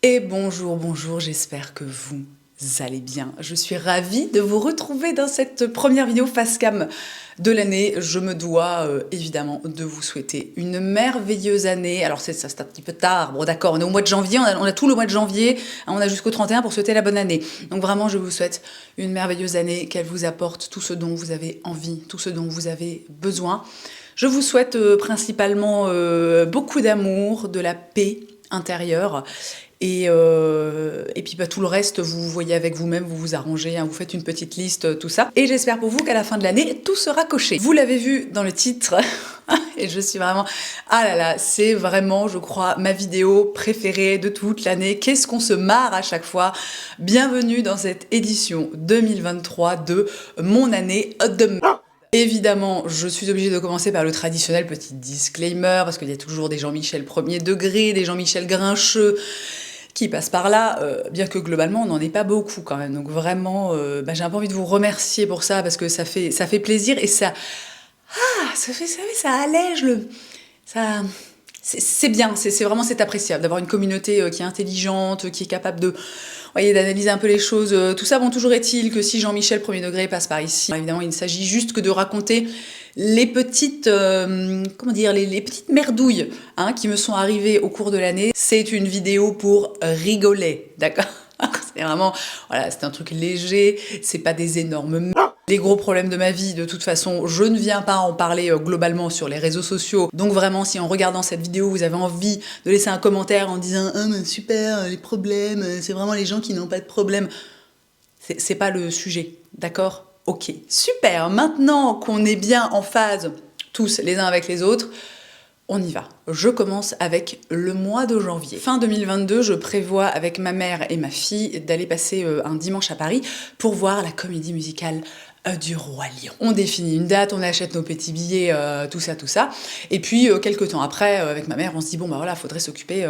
Et bonjour, bonjour, j'espère que vous allez bien. Je suis ravie de vous retrouver dans cette première vidéo face cam de l'année. Je me dois évidemment de vous souhaiter une merveilleuse année. Alors c'est un petit peu tard, bon d'accord, on est au mois de janvier, on a tout le mois de janvier, hein, on a jusqu'au 31 pour souhaiter la bonne année. Donc vraiment, je vous souhaite une merveilleuse année, qu'elle vous apporte tout ce dont vous avez envie, tout ce dont vous avez besoin. Je vous souhaite principalement beaucoup d'amour, de la paix intérieure. Et puis tout le reste, vous voyez avec vous-même, vous vous arrangez, hein, vous faites une petite liste, tout ça. Et j'espère pour vous qu'à la fin de l'année, tout sera coché. Vous l'avez vu dans le titre, et je suis vraiment... Ah là là, c'est vraiment, je crois, ma vidéo préférée de toute l'année. Qu'est-ce qu'on se marre à chaque fois. Bienvenue dans cette édition 2023 de Mon année de merde. Évidemment, je suis obligée de commencer par le traditionnel petit disclaimer, parce qu'il y a toujours des Jean-Michel premier degré, des Jean-Michel grincheux, qui passent par là, bien que globalement on n'en ait pas beaucoup quand même. Donc vraiment, j'ai un peu envie de vous remercier pour ça parce que ça fait plaisir et ça allège le, ça, c'est bien, c'est vraiment c'est appréciable d'avoir une communauté qui est intelligente, qui est capable de, voyez, d'analyser un peu les choses. Tout ça, bon, toujours est-il que si Jean-Michel premier degré passe par ici, évidemment, il ne s'agit juste que de raconter les petites, comment dire, les petites merdouilles hein, qui me sont arrivées au cours de l'année. C'est une vidéo pour rigoler, d'accord? C'est vraiment, voilà, c'est un truc léger, c'est pas des énormes les gros problèmes de ma vie. De toute façon, je ne viens pas en parler globalement sur les réseaux sociaux. Donc vraiment, si en regardant cette vidéo, vous avez envie de laisser un commentaire en disant « Ah, mais super, les problèmes, c'est vraiment les gens qui n'ont pas de problème », c'est pas le sujet, d'accord? Ok, super. Maintenant qu'on est bien en phase, tous les uns avec les autres, on y va. Je commence avec le mois de janvier. Fin 2022, je prévois avec ma mère et ma fille d'aller passer un dimanche à Paris pour voir la comédie musicale du Roi Lion. On définit une date, on achète nos petits billets, tout ça. Et puis, quelques temps après, avec ma mère, on se dit, bon, bah voilà, faudrait s'occuper...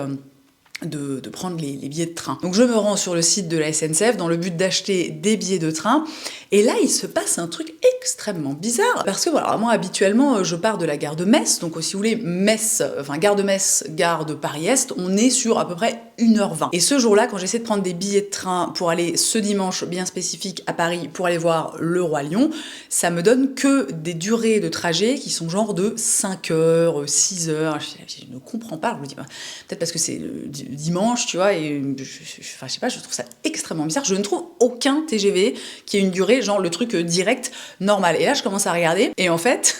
De prendre les billets de train. Donc je me rends sur le site de la SNCF dans le but d'acheter des billets de train et là il se passe un truc extrêmement bizarre parce que voilà, moi habituellement je pars de la gare de Metz, donc si vous voulez Metz, enfin gare de Metz, gare de Paris-Est, on est sur à peu près 1h20. Et ce jour-là, quand j'essaie de prendre des billets de train pour aller ce dimanche bien spécifique à Paris pour aller voir le Roi Lion, ça me donne que des durées de trajet qui sont genre de 5 heures, 6 heures, je ne comprends pas, je me dis peut-être parce que c'est le dimanche, tu vois, et enfin, je sais pas, je trouve ça extrêmement bizarre. Je ne trouve aucun TGV qui ait une durée, genre le truc direct, normal. Et là, je commence à regarder, et en fait,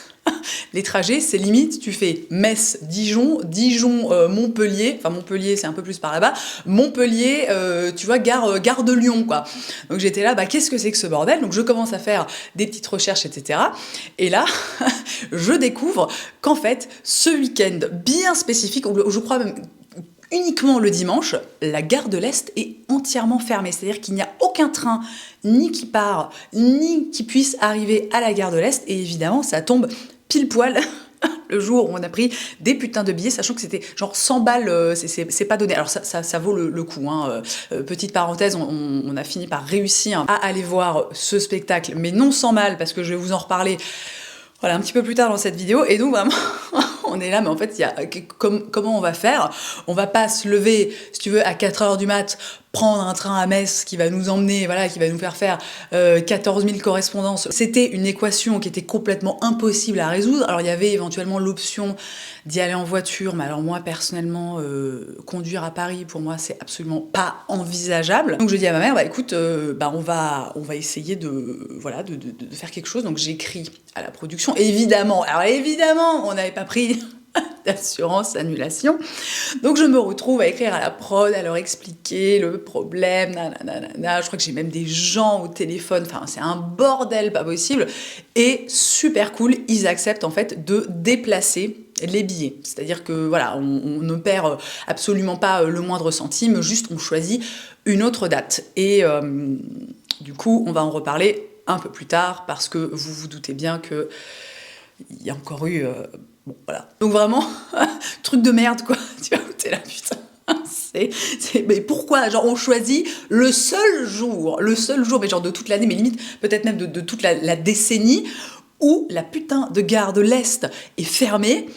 les trajets, c'est limite, tu fais Metz-Dijon, Dijon-Montpellier, enfin Montpellier, c'est un peu plus par là-bas, Montpellier, tu vois, gare de Lyon, quoi. Donc j'étais là, qu'est-ce que c'est que ce bordel? Donc je commence à faire des petites recherches, etc. Et là, je découvre qu'en fait, ce week-end bien spécifique, je crois même uniquement le dimanche, la gare de l'Est est entièrement fermée. C'est-à-dire qu'il n'y a aucun train, ni qui part, ni qui puisse arriver à la gare de l'Est. Et évidemment, ça tombe pile poil le jour où on a pris des putains de billets, sachant que c'était genre 100 balles, c'est pas donné. Alors ça vaut le coup. Hein. Petite parenthèse, on a fini par réussir à aller voir ce spectacle, mais non sans mal, parce que je vais vous en reparler voilà, un petit peu plus tard dans cette vidéo. Et donc vraiment... on est là, mais en fait, comment on va faire? On va pas se lever, si tu veux, à 4h du mat, prendre un train à Metz qui va nous emmener, voilà, qui va nous faire 14 000 correspondances. C'était une équation qui était complètement impossible à résoudre. Alors, il y avait éventuellement l'option d'y aller en voiture, mais alors moi, personnellement, conduire à Paris, pour moi, c'est absolument pas envisageable. Donc, je dis à ma mère, écoute, on va essayer de faire quelque chose. Donc, j'écris à la production. Évidemment, on n'avait pas pris d'assurance annulation. Donc je me retrouve à écrire à la prod, à leur expliquer le problème, nanana. Je crois que j'ai même des gens au téléphone, enfin c'est un bordel pas possible. Et super cool, ils acceptent en fait de déplacer les billets. C'est-à-dire que voilà, on ne perd absolument pas le moindre centime, juste on choisit une autre date. Et du coup, on va en reparler un peu plus tard parce que vous vous doutez bien que il y a encore eu... bon, voilà. Donc vraiment, truc de merde, quoi. Tu vois, t'es là, putain. Mais pourquoi? Genre, on choisit le seul jour, mais genre de toute l'année, mais limite, peut-être même de toute la décennie, où la putain de gare de l'Est est fermée.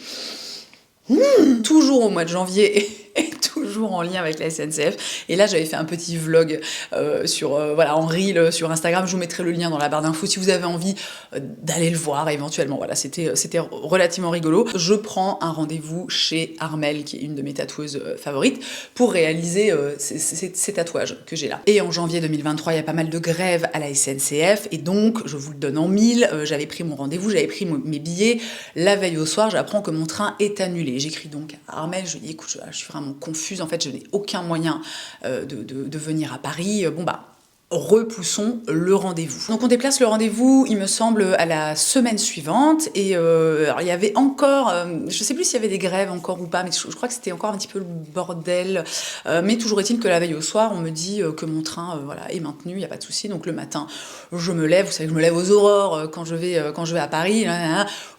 Toujours au mois de janvier et toujours toujours en lien avec la SNCF. Et là, j'avais fait un petit vlog voilà, en reel sur Instagram. Je vous mettrai le lien dans la barre d'infos si vous avez envie d'aller le voir éventuellement. Voilà, c'était relativement rigolo. Je prends un rendez-vous chez Armelle, qui est une de mes tatoueuses favorites, pour réaliser ces tatouages que j'ai là. Et en janvier 2023, il y a pas mal de grèves à la SNCF, et donc, je vous le donne en mille, j'avais pris mon rendez-vous, j'avais pris mes billets. La veille au soir, j'apprends que mon train est annulé. J'écris donc à Armelle, je lui dis, écoute, je suis vraiment confuse, en fait, je n'ai aucun moyen de venir à Paris. Bon bah, repoussons le rendez-vous. Donc on déplace le rendez-vous, il me semble, à la semaine suivante, et alors il y avait encore, je sais plus s'il y avait des grèves encore ou pas, mais je crois que c'était encore un petit peu le bordel, mais toujours est-il que la veille au soir, on me dit que mon train voilà, est maintenu, il n'y a pas de souci. Donc le matin, je me lève, vous savez que je me lève aux aurores quand je vais à Paris,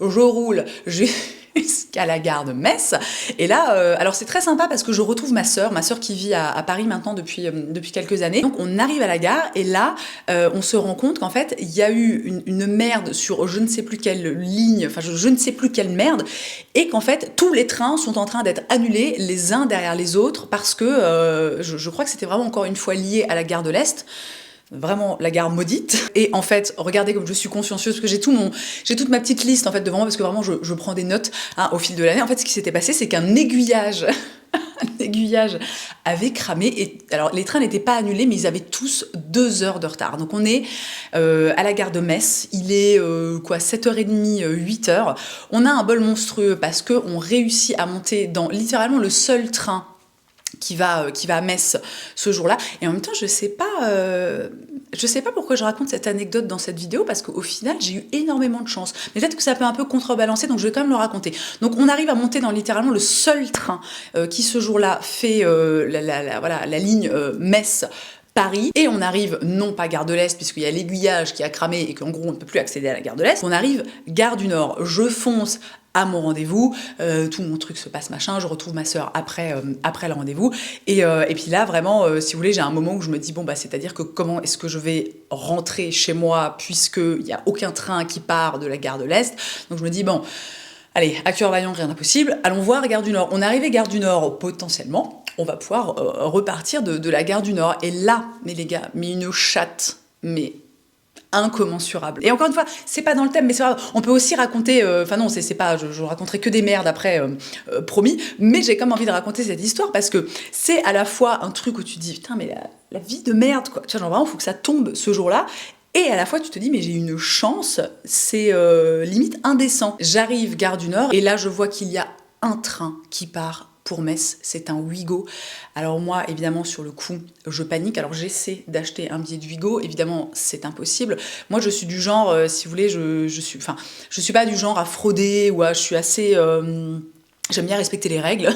je roule, jusqu'à la gare de Metz. Et là, alors c'est très sympa parce que je retrouve ma sœur qui vit à Paris maintenant depuis quelques années. Donc on arrive à la gare et là, on se rend compte qu'en fait, il y a eu une merde sur je ne sais plus quelle ligne, enfin je ne sais plus quelle merde, et qu'en fait, tous les trains sont en train d'être annulés les uns derrière les autres parce que je crois que c'était vraiment encore une fois lié à la gare de l'Est. Vraiment la gare maudite. Et en fait, regardez comme je suis consciencieuse, parce que j'ai toute ma petite liste en fait devant moi, parce que vraiment je prends des notes au fil de l'année. En fait, ce qui s'était passé, c'est qu'un aiguillage avait cramé. Et alors, les trains n'étaient pas annulés, mais ils avaient tous 2 heures de retard. Donc, on est à la gare de Metz. Il est 7h30, 8h. On a un bol monstrueux parce qu'on réussit à monter dans littéralement le seul train qui va à Metz ce jour-là. Et en même temps, je sais pas pourquoi je raconte cette anecdote dans cette vidéo, parce qu'au final, j'ai eu énormément de chance. Mais peut-être que ça peut un peu contrebalancer, donc je vais quand même le raconter. Donc on arrive à monter dans littéralement le seul train qui ce jour-là fait la ligne Metz-Paris, et on arrive non pas gare de l'Est, puisqu'il y a l'aiguillage qui a cramé et qu'en gros on ne peut plus accéder à la gare de l'Est. On arrive gare du Nord. Je fonce à mon rendez-vous, tout mon truc se passe machin, je retrouve ma sœur après le rendez-vous, et puis là vraiment, si vous voulez, j'ai un moment où je me dis bon bah c'est-à-dire que comment est-ce que je vais rentrer chez moi puisqu'il n'y a aucun train qui part de la gare de l'Est. Donc je me dis bon, allez, à Cœur-Vaillant, rien d'impossible, allons voir gare du Nord. On est arrivé gare du Nord, potentiellement, on va pouvoir repartir de la gare du Nord. Et là, mais les gars, mais une chatte, mais incommensurable. Et encore une fois, c'est pas dans le thème, mais c'est pas grave. On peut aussi raconter, enfin non, c'est pas, je raconterai que des merdes après, promis, mais j'ai comme envie de raconter cette histoire parce que c'est à la fois un truc où tu te dis, putain, mais la vie de merde, quoi. Tu vois, genre vraiment, faut que ça tombe ce jour-là. Et à la fois, tu te dis, mais j'ai une chance, c'est limite indécent. J'arrive gare du Nord, et là, je vois qu'il y a un train qui part pour Metz, c'est un Ouigo. Alors moi, évidemment, sur le coup, je panique. Alors j'essaie d'acheter un billet de Ouigo. Évidemment, c'est impossible. Moi, je suis du genre, si vous voulez, je suis pas du genre à frauder, ou je suis assez... J'aime bien respecter les règles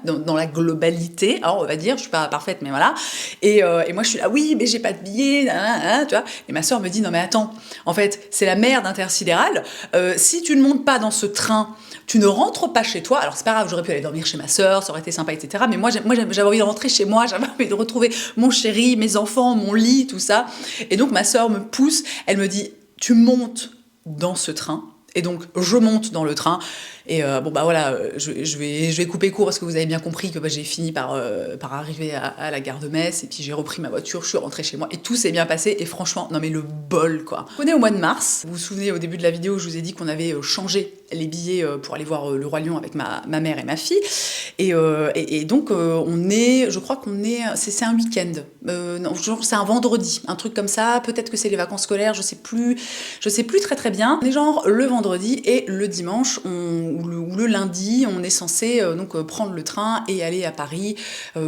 dans la globalité, alors on va dire, je suis pas parfaite, mais voilà. Et moi je suis là, oui, mais j'ai pas de billet, tu vois. Et ma soeur me dit, non mais attends, en fait, c'est la merde intersidérale. Si tu ne montes pas dans ce train, tu ne rentres pas chez toi. Alors c'est pas grave, j'aurais pu aller dormir chez ma soeur, ça aurait été sympa, etc. Mais moi j'avais envie de rentrer chez moi, j'avais envie de retrouver mon chéri, mes enfants, mon lit, tout ça. Et donc ma soeur me pousse, elle me dit, tu montes dans ce train. Et donc je monte dans le train. Et bon bah voilà, je vais couper court parce que vous avez bien compris que j'ai fini par arriver à la gare de Metz, et puis j'ai repris ma voiture, je suis rentrée chez moi et tout s'est bien passé. Et franchement, non mais le bol quoi. On est au mois de mars. Vous vous souvenez au début de la vidéo, je vous ai dit qu'on avait changé les billets pour aller voir le Roi Lion avec ma mère et ma fille. Et donc je crois qu'on est, c'est un week-end. Non, genre c'est un vendredi, un truc comme ça. Peut-être que c'est les vacances scolaires, je sais plus très bien. On est genre le vendredi, et le dimanche ou le lundi, on est censé donc prendre le train et aller à Paris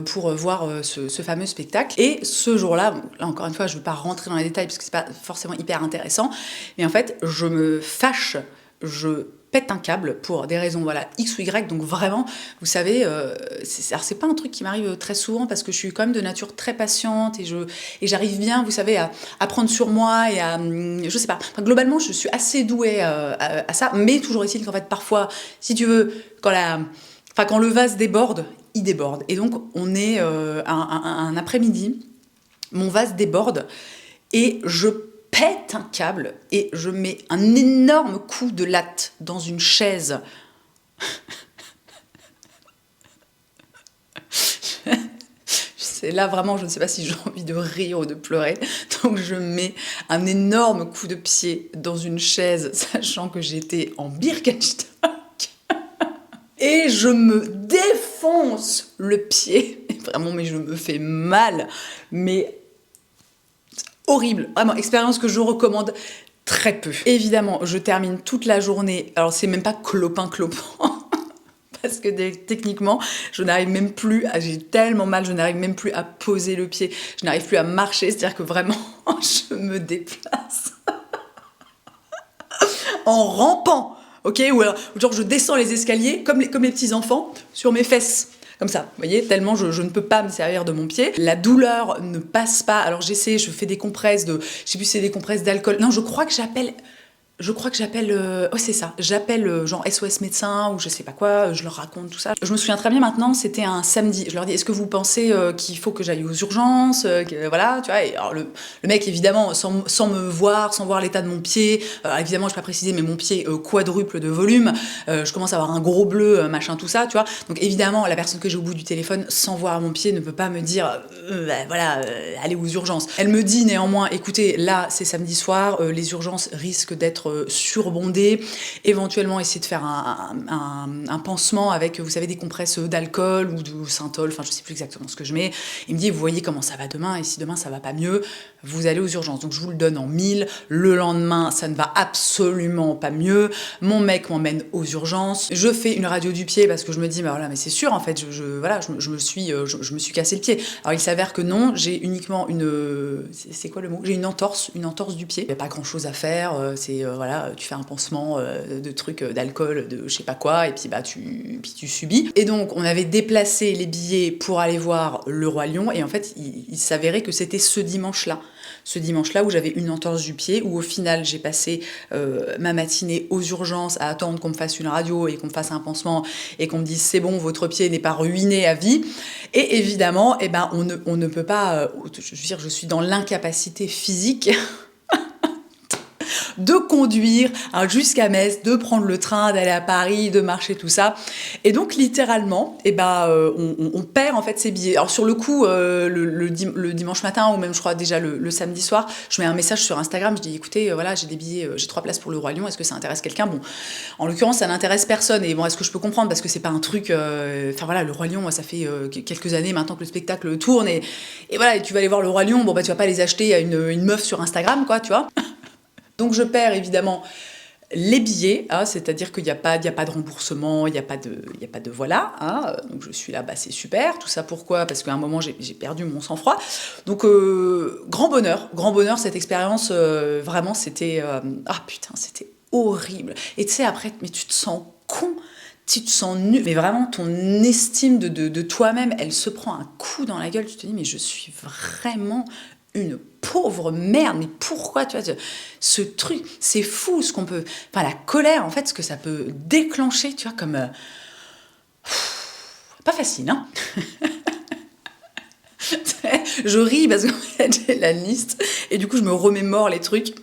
pour voir ce fameux spectacle. Et ce jour-là, bon, là encore une fois, je ne vais pas rentrer dans les détails parce que c'est pas forcément hyper intéressant, mais en fait, je me fâche, je pète un câble pour des raisons X ou Y. Donc vraiment, vous savez, c'est pas un truc qui m'arrive très souvent parce que je suis quand même de nature très patiente, et j'arrive bien, vous savez, à prendre sur moi et à, je sais pas, enfin, globalement je suis assez douée à ça, mais toujours est-il qu'en fait parfois, si tu veux, quand le vase déborde, il déborde. Et donc on est un après-midi, mon vase déborde et je pète un câble et je mets un énorme coup de latte dans une chaise. C'est là vraiment, je ne sais pas si j'ai envie de rire ou de pleurer. Donc je mets un énorme coup de pied dans une chaise, sachant que j'étais en Birkenstock. Et je me défonce le pied. Vraiment, mais je me fais mal. Mais horrible. Vraiment, expérience que je recommande très peu. Évidemment, je termine toute la journée. Alors, c'est même pas clopin. Parce que techniquement, je n'arrive même plus j'ai tellement mal, je n'arrive même plus à poser le pied, je n'arrive plus à marcher, c'est-à-dire que vraiment, je me déplace en rampant, ok? Ou alors, genre, je descends les escaliers comme les petits enfants sur mes fesses. Comme ça, vous voyez, tellement je ne peux pas me servir de mon pied. La douleur ne passe pas. Alors j'essaie, je fais des compresses je sais plus si c'est des compresses d'alcool. Non, je crois que j'appelle, oh c'est ça, j'appelle genre SOS médecin ou je sais pas quoi, je leur raconte tout ça. Je me souviens très bien maintenant, c'était un samedi. Je leur dis, est-ce que vous pensez qu'il faut que j'aille aux urgences, voilà, tu vois. Et alors le mec, évidemment, sans me voir, sans voir l'état de mon pied, évidemment, je vais pas préciser, mais mon pied quadruple de volume, je commence à avoir un gros bleu, machin, tout ça, tu vois. Donc évidemment, la personne que j'ai au bout du téléphone, sans voir mon pied, ne peut pas me dire, voilà, allez aux urgences. Elle me dit néanmoins, écoutez, là, c'est samedi soir, les urgences risquent d'être surbondées, éventuellement essayer de faire un pansement avec, vous savez, des compresses d'alcool ou de synthol, enfin je sais plus exactement ce que je mets. Il me dit, vous voyez comment ça va demain, et si demain ça va pas mieux, vous allez aux urgences. Donc je vous le donne en 1000, le lendemain ça ne va absolument pas mieux, mon mec m'emmène aux urgences, je fais une radio du pied parce que je me dis, bah voilà, mais c'est sûr en fait, je me suis cassé le pied. Alors il s'avère que non, j'ai uniquement c'est quoi le mot? J'ai une entorse du pied. Il n'y a pas grand chose à faire, voilà, tu fais un pansement de trucs d'alcool, de je sais pas quoi, et puis tu subis. Et donc on avait déplacé les billets pour aller voir Le Roi Lion, et en fait il s'avérait que c'était ce dimanche-là où j'avais une entorse du pied, où au final j'ai passé ma matinée aux urgences à attendre qu'on me fasse une radio et qu'on me fasse un pansement et qu'on me dise c'est bon, votre pied n'est pas ruiné à vie. Et évidemment, on ne peut pas, je veux dire, je suis dans l'incapacité physique de conduire jusqu'à Metz, de prendre le train, d'aller à Paris, de marcher, tout ça. Et donc, littéralement, on perd en fait ses billets. Alors, sur le coup, le dimanche matin, ou même, je crois, déjà le samedi soir, je mets un message sur Instagram, je dis, écoutez, voilà, j'ai des billets, j'ai 3 places pour Le Roi Lion, est-ce que ça intéresse quelqu'un? Bon, en l'occurrence, ça n'intéresse personne. Et bon, est-ce que je peux comprendre? Parce que c'est pas un truc... Enfin, voilà, Le Roi Lion, moi, ça fait quelques années maintenant que le spectacle tourne. Et voilà, et tu vas aller voir Le Roi Lion, bon, tu vas pas les acheter à une meuf sur Instagram, quoi, tu vois. Donc je perds évidemment les billets, c'est-à-dire qu'il n'y a pas de remboursement, il n'y a pas de voilà. Donc je suis là, c'est super. Tout ça pourquoi? Parce qu'à un moment j'ai perdu mon sang-froid. Donc grand bonheur cette expérience. Vraiment c'était c'était horrible. Et tu sais après, mais tu te sens con. Tu te sens nul, mais vraiment ton estime de toi-même, elle se prend un coup dans la gueule. Tu te dis mais je suis vraiment une pauvre merde, mais pourquoi, tu vois, ce truc, c'est fou ce qu'on peut, enfin la colère en fait, ce que ça peut déclencher, tu vois, comme pas facile, hein. Je ris parce qu'en fait j'ai la liste et du coup je me remémore les trucs.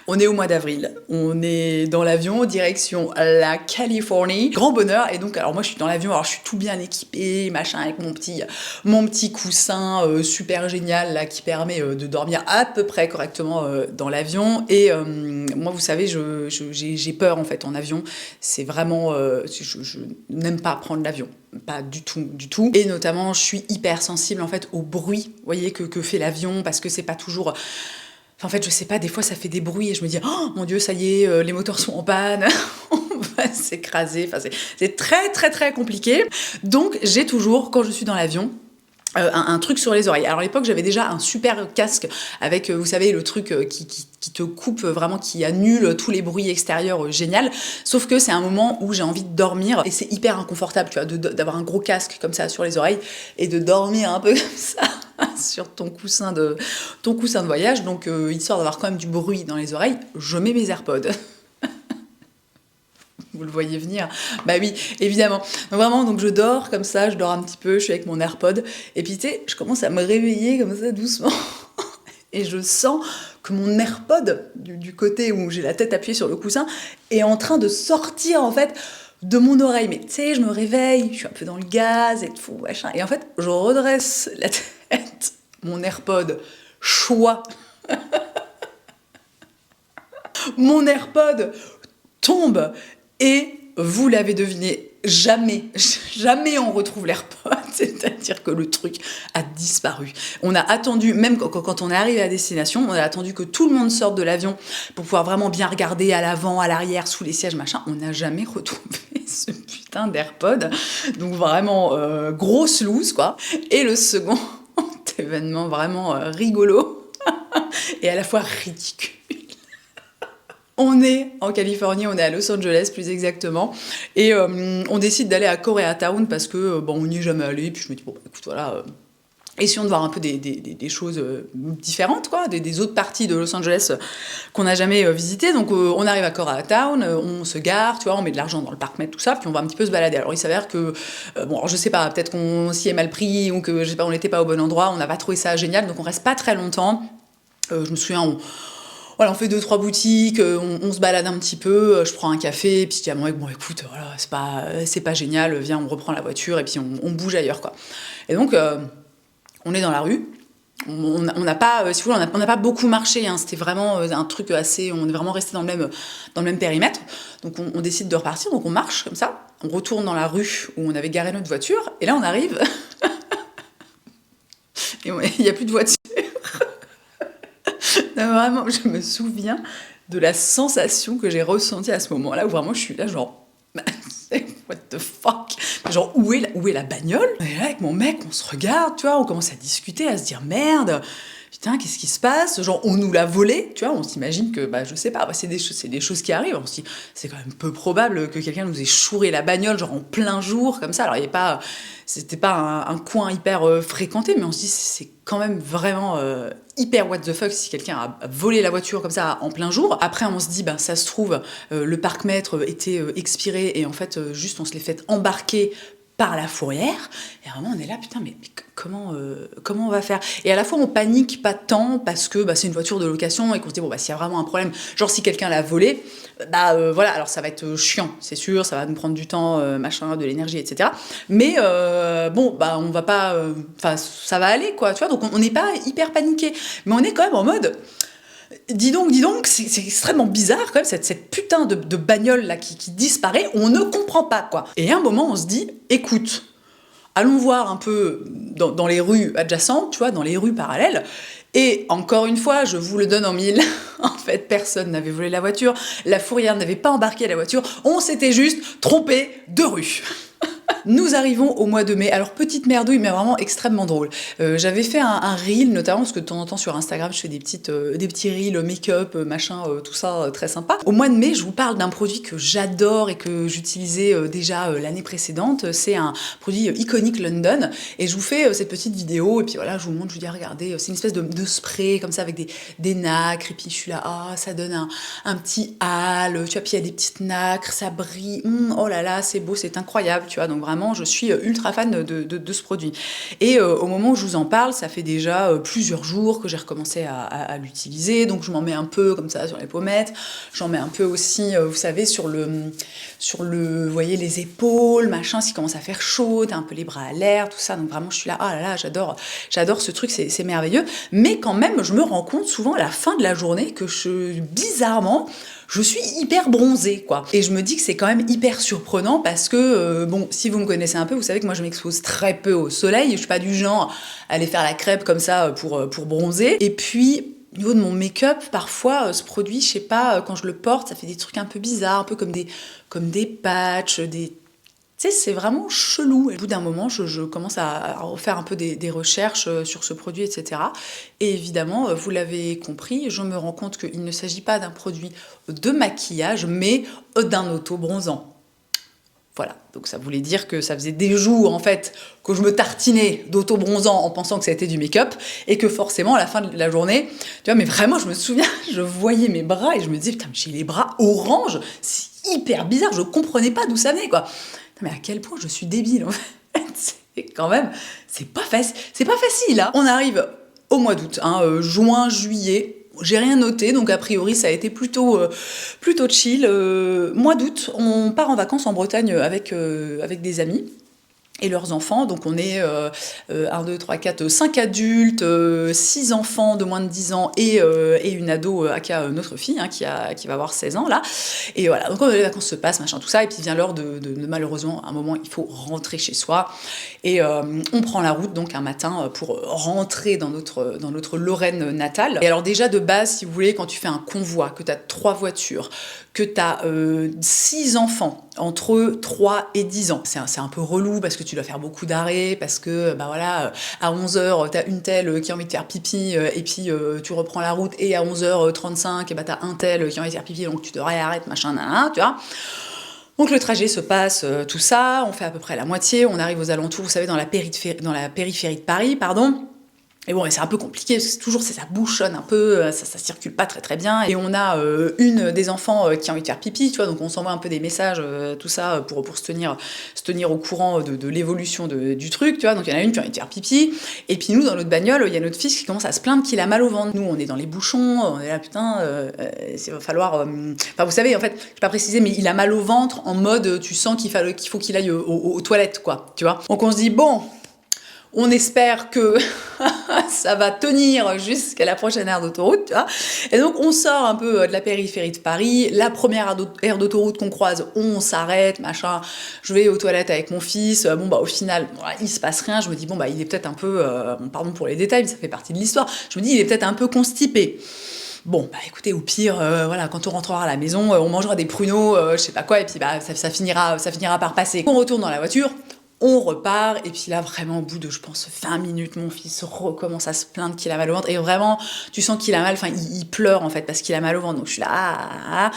On est au mois d'avril, on est dans l'avion direction la Californie, grand bonheur. Et donc alors moi je suis dans l'avion, alors je suis tout bien équipée, machin, avec mon petit coussin super génial là qui permet de dormir à peu près correctement dans l'avion. Et moi vous savez j'ai peur en fait en avion, c'est vraiment je n'aime pas prendre l'avion. Pas du tout. Et notamment, je suis hyper sensible en fait au bruit, vous voyez, que fait l'avion, parce que c'est pas toujours... Enfin, en fait, je sais pas, des fois ça fait des bruits et je me dis, oh mon Dieu, ça y est, les moteurs sont en panne, on va s'écraser. Enfin, c'est très très très compliqué. Donc, j'ai toujours, quand je suis dans l'avion, un truc sur les oreilles. Alors à l'époque, j'avais déjà un super casque avec, vous savez, le truc qui te coupe vraiment, qui annule tous les bruits extérieurs, génial. Sauf que c'est un moment où j'ai envie de dormir et c'est hyper inconfortable, tu vois, d'avoir un gros casque comme ça sur les oreilles et de dormir un peu comme ça sur ton coussin de voyage. Donc, histoire d'avoir quand même du bruit dans les oreilles, je mets mes AirPods. Vous le voyez venir? Bah oui, évidemment. Donc vraiment, donc je dors comme ça, je dors un petit peu, je suis avec mon AirPod, et puis tu sais, je commence à me réveiller comme ça doucement, et je sens que mon AirPod, du côté où j'ai la tête appuyée sur le coussin, est en train de sortir en fait de mon oreille. Mais tu sais, je me réveille, je suis un peu dans le gaz et tout, machin. Et en fait, je redresse la tête, mon AirPod choix. Mon AirPod tombe et vous l'avez deviné, jamais on retrouve l'AirPod, c'est-à-dire que le truc a disparu. On a attendu, même quand on est arrivé à destination, on a attendu que tout le monde sorte de l'avion pour pouvoir vraiment bien regarder à l'avant, à l'arrière, sous les sièges, machin. On n'a jamais retrouvé ce putain d'AirPod. Donc vraiment, grosse loose, quoi. Et le second événement vraiment rigolo et à la fois ridicule. On est en Californie, on est à Los Angeles plus exactement, et on décide d'aller à Koreatown parce que bon, on n'y est jamais allé, puis je me dis bon écoute voilà, essayons de voir un peu des choses différentes quoi, des autres parties de Los Angeles qu'on n'a jamais visitées. Donc on arrive à Koreatown, on se gare, tu vois, on met de l'argent dans le parc-mètre, tout ça, puis on va un petit peu se balader. Alors il s'avère que bon, alors, je sais pas, peut-être qu'on s'y est mal pris ou que je sais pas, on n'était pas au bon endroit, on n'a pas trouvé ça génial, donc on reste pas très longtemps. Je me souviens, voilà, on fait 2-3 boutiques, on se balade un petit peu, je prends un café, et puis je dis à mon mec, bon écoute, voilà, c'est pas génial, viens, on reprend la voiture, et puis on bouge ailleurs, quoi. Et donc, on est dans la rue, on n'a pas, si vous voulez, on n'a pas beaucoup marché, hein, c'était vraiment un truc assez, on est vraiment resté dans le même périmètre, donc on décide de repartir, donc on marche comme ça, on retourne dans la rue où on avait garé notre voiture, et là on arrive, et il n'y a plus de voiture. Non, vraiment, je me souviens de la sensation que j'ai ressentie à ce moment-là, où vraiment je suis là, genre, what the fuck? Genre, où est la bagnole? Et là, avec mon mec, on se regarde, tu vois, on commence à discuter, à se dire, merde, putain, qu'est-ce qui se passe? Genre, on nous l'a volé, tu vois, on s'imagine que, bah, je sais pas, bah, c'est des choses qui arrivent, on se dit, c'est quand même peu probable que quelqu'un nous ait chouré la bagnole, genre en plein jour, comme ça. Alors, c'était pas un coin hyper fréquenté, mais on se dit, c'est quand même vraiment hyper what the fuck si quelqu'un a volé la voiture comme ça en plein jour. Après, on se dit, ben, ça se trouve, le parc-mètre était expiré et en fait, juste on se l'est fait embarquer par la fourrière. Et vraiment, on est là, putain, mais comment on va faire? Et à la fois, on panique pas tant parce que bah, c'est une voiture de location et qu'on se dit, bon, bah, s'il y a vraiment un problème, genre si quelqu'un l'a volé, bah voilà, alors ça va être chiant, c'est sûr, ça va nous prendre du temps, machin, de l'énergie, etc. Mais bon, bah, on va pas. Enfin, ça va aller, quoi, tu vois, donc on n'est pas hyper paniqué. Mais on est quand même en mode. Dis donc, c'est extrêmement bizarre quand même, cette putain de bagnole là qui disparaît, on ne comprend pas quoi. Et à un moment, on se dit, écoute, allons voir un peu dans les rues adjacentes, tu vois, dans les rues parallèles. Et encore une fois, je vous le donne en mille, en fait, personne n'avait volé la voiture, la fourrière n'avait pas embarqué la voiture, on s'était juste trompé de rue. Nous arrivons au mois de mai. Alors, petite merdouille, mais vraiment extrêmement drôle. J'avais fait un reel, notamment parce que de temps en temps sur Instagram, je fais des petits reels make-up, machin, tout ça, très sympa. Au mois de mai, je vous parle d'un produit que j'adore et que j'utilisais déjà l'année précédente. C'est un produit Iconic London. Et je vous fais cette petite vidéo. Et puis voilà, je vous montre, je vous dis, regardez, c'est une espèce de spray comme ça avec des nacres. Et puis je suis là, ça donne un petit halo. Tu vois, puis il y a des petites nacres, ça brille. Oh là là, c'est beau, c'est incroyable, tu vois. Donc vraiment, je suis ultra fan de ce produit. Et au moment où je vous en parle, ça fait déjà plusieurs jours que j'ai recommencé à l'utiliser. Donc je m'en mets un peu comme ça sur les pommettes. J'en mets un peu aussi, vous savez, sur le, vous voyez, les épaules, machin, s'il commence à faire chaud, t'as un peu les bras à l'air, tout ça. Donc vraiment, je suis là, oh là là, j'adore ce truc, c'est merveilleux. Mais quand même, je me rends compte souvent à la fin de la journée que bizarrement, je suis hyper bronzée, quoi. Et je me dis que c'est quand même hyper surprenant parce que, bon, si vous me connaissez un peu, vous savez que moi je m'expose très peu au soleil. Je suis pas du genre à aller faire la crêpe comme ça pour bronzer. Et puis, au niveau de mon make-up, parfois, ce produit, je sais pas, quand je le porte, ça fait des trucs un peu bizarres, un peu comme des patchs, tu sais, c'est vraiment chelou. Et au bout d'un moment, je commence à refaire un peu des recherches sur ce produit, etc. Et évidemment, vous l'avez compris, je me rends compte qu'il ne s'agit pas d'un produit de maquillage, mais d'un auto-bronzant. Voilà, donc ça voulait dire que ça faisait des jours, en fait, que je me tartinais d'auto-bronzant en pensant que ça était du make-up, et que forcément, à la fin de la journée, tu vois, mais vraiment, je me souviens, je voyais mes bras, et je me disais, putain, j'ai les bras orange, c'est hyper bizarre, je comprenais pas d'où ça venait, quoi. Mais à quel point je suis débile, en fait. C'est quand même, c'est pas facile, hein. On arrive au mois d'août, juin, juillet. J'ai rien noté, donc a priori ça a été plutôt chill. Mois d'août, on part en vacances en Bretagne avec des amis et leurs enfants. Donc on est 1, 2, 3, 4, 5 adultes, 6 enfants de moins de 10 ans et une ado, aka notre fille, hein, qui va avoir 16 ans là. Et voilà, donc les vacances se passent, machin, tout ça, et puis vient l'heure de malheureusement, à un moment, il faut rentrer chez soi. Et on prend la route donc un matin pour rentrer dans notre Lorraine natale. Et alors déjà de base, si vous voulez, quand tu fais un convoi, que tu as 3 voitures, que tu as 6 enfants entre 3 et 10 ans. C'est un peu relou parce que tu dois faire beaucoup d'arrêts, parce que bah voilà, à 11h, tu as une telle qui a envie de faire pipi, et puis tu reprends la route, et à 11h35, et bah, tu as un tel qui a envie de faire pipi, donc tu te réarrêtes, machin, nan, tu vois. Donc le trajet se passe, tout ça, on fait à peu près la moitié, on arrive aux alentours, vous savez, dans la périphérie de Paris, pardon. Et bon, c'est un peu compliqué, parce que ça bouchonne un peu, ça circule pas très bien. Et on a une des enfants qui a envie de faire pipi, tu vois, donc on s'envoie un peu des messages, tout ça, pour se tenir au courant de l'évolution du truc, tu vois. Donc il y en a une qui a envie de faire pipi, et puis nous, dans notre bagnole, il y a notre fils qui commence à se plaindre qu'il a mal au ventre. Nous, on est dans les bouchons, on est là, putain, il va falloir... Enfin, vous savez, en fait, je vais pas préciser, mais il a mal au ventre, en mode, tu sens qu'il faut qu'il aille aux toilettes, quoi, tu vois. Donc on se dit, bon... On espère que ça va tenir jusqu'à la prochaine aire d'autoroute, tu vois. Et donc, on sort un peu de la périphérie de Paris. La première aire d'autoroute qu'on croise, on s'arrête, machin. Je vais aux toilettes avec mon fils. Bon, bah, au final, voilà, il se passe rien. Je me dis, bon, bah, il est peut-être un peu... pardon pour les détails, mais ça fait partie de l'histoire. Je me dis, il est peut-être un peu constipé. Bon, bah écoutez, au pire, voilà, quand on rentrera à la maison, on mangera des pruneaux, je sais pas quoi, et puis bah, ça finira par passer. On retourne dans la voiture. On repart, et puis là, vraiment, au bout de, je pense, 20 minutes, mon fils recommence à se plaindre qu'il a mal au ventre, et vraiment, tu sens qu'il a mal, enfin, il pleure, en fait, parce qu'il a mal au ventre, donc je suis là,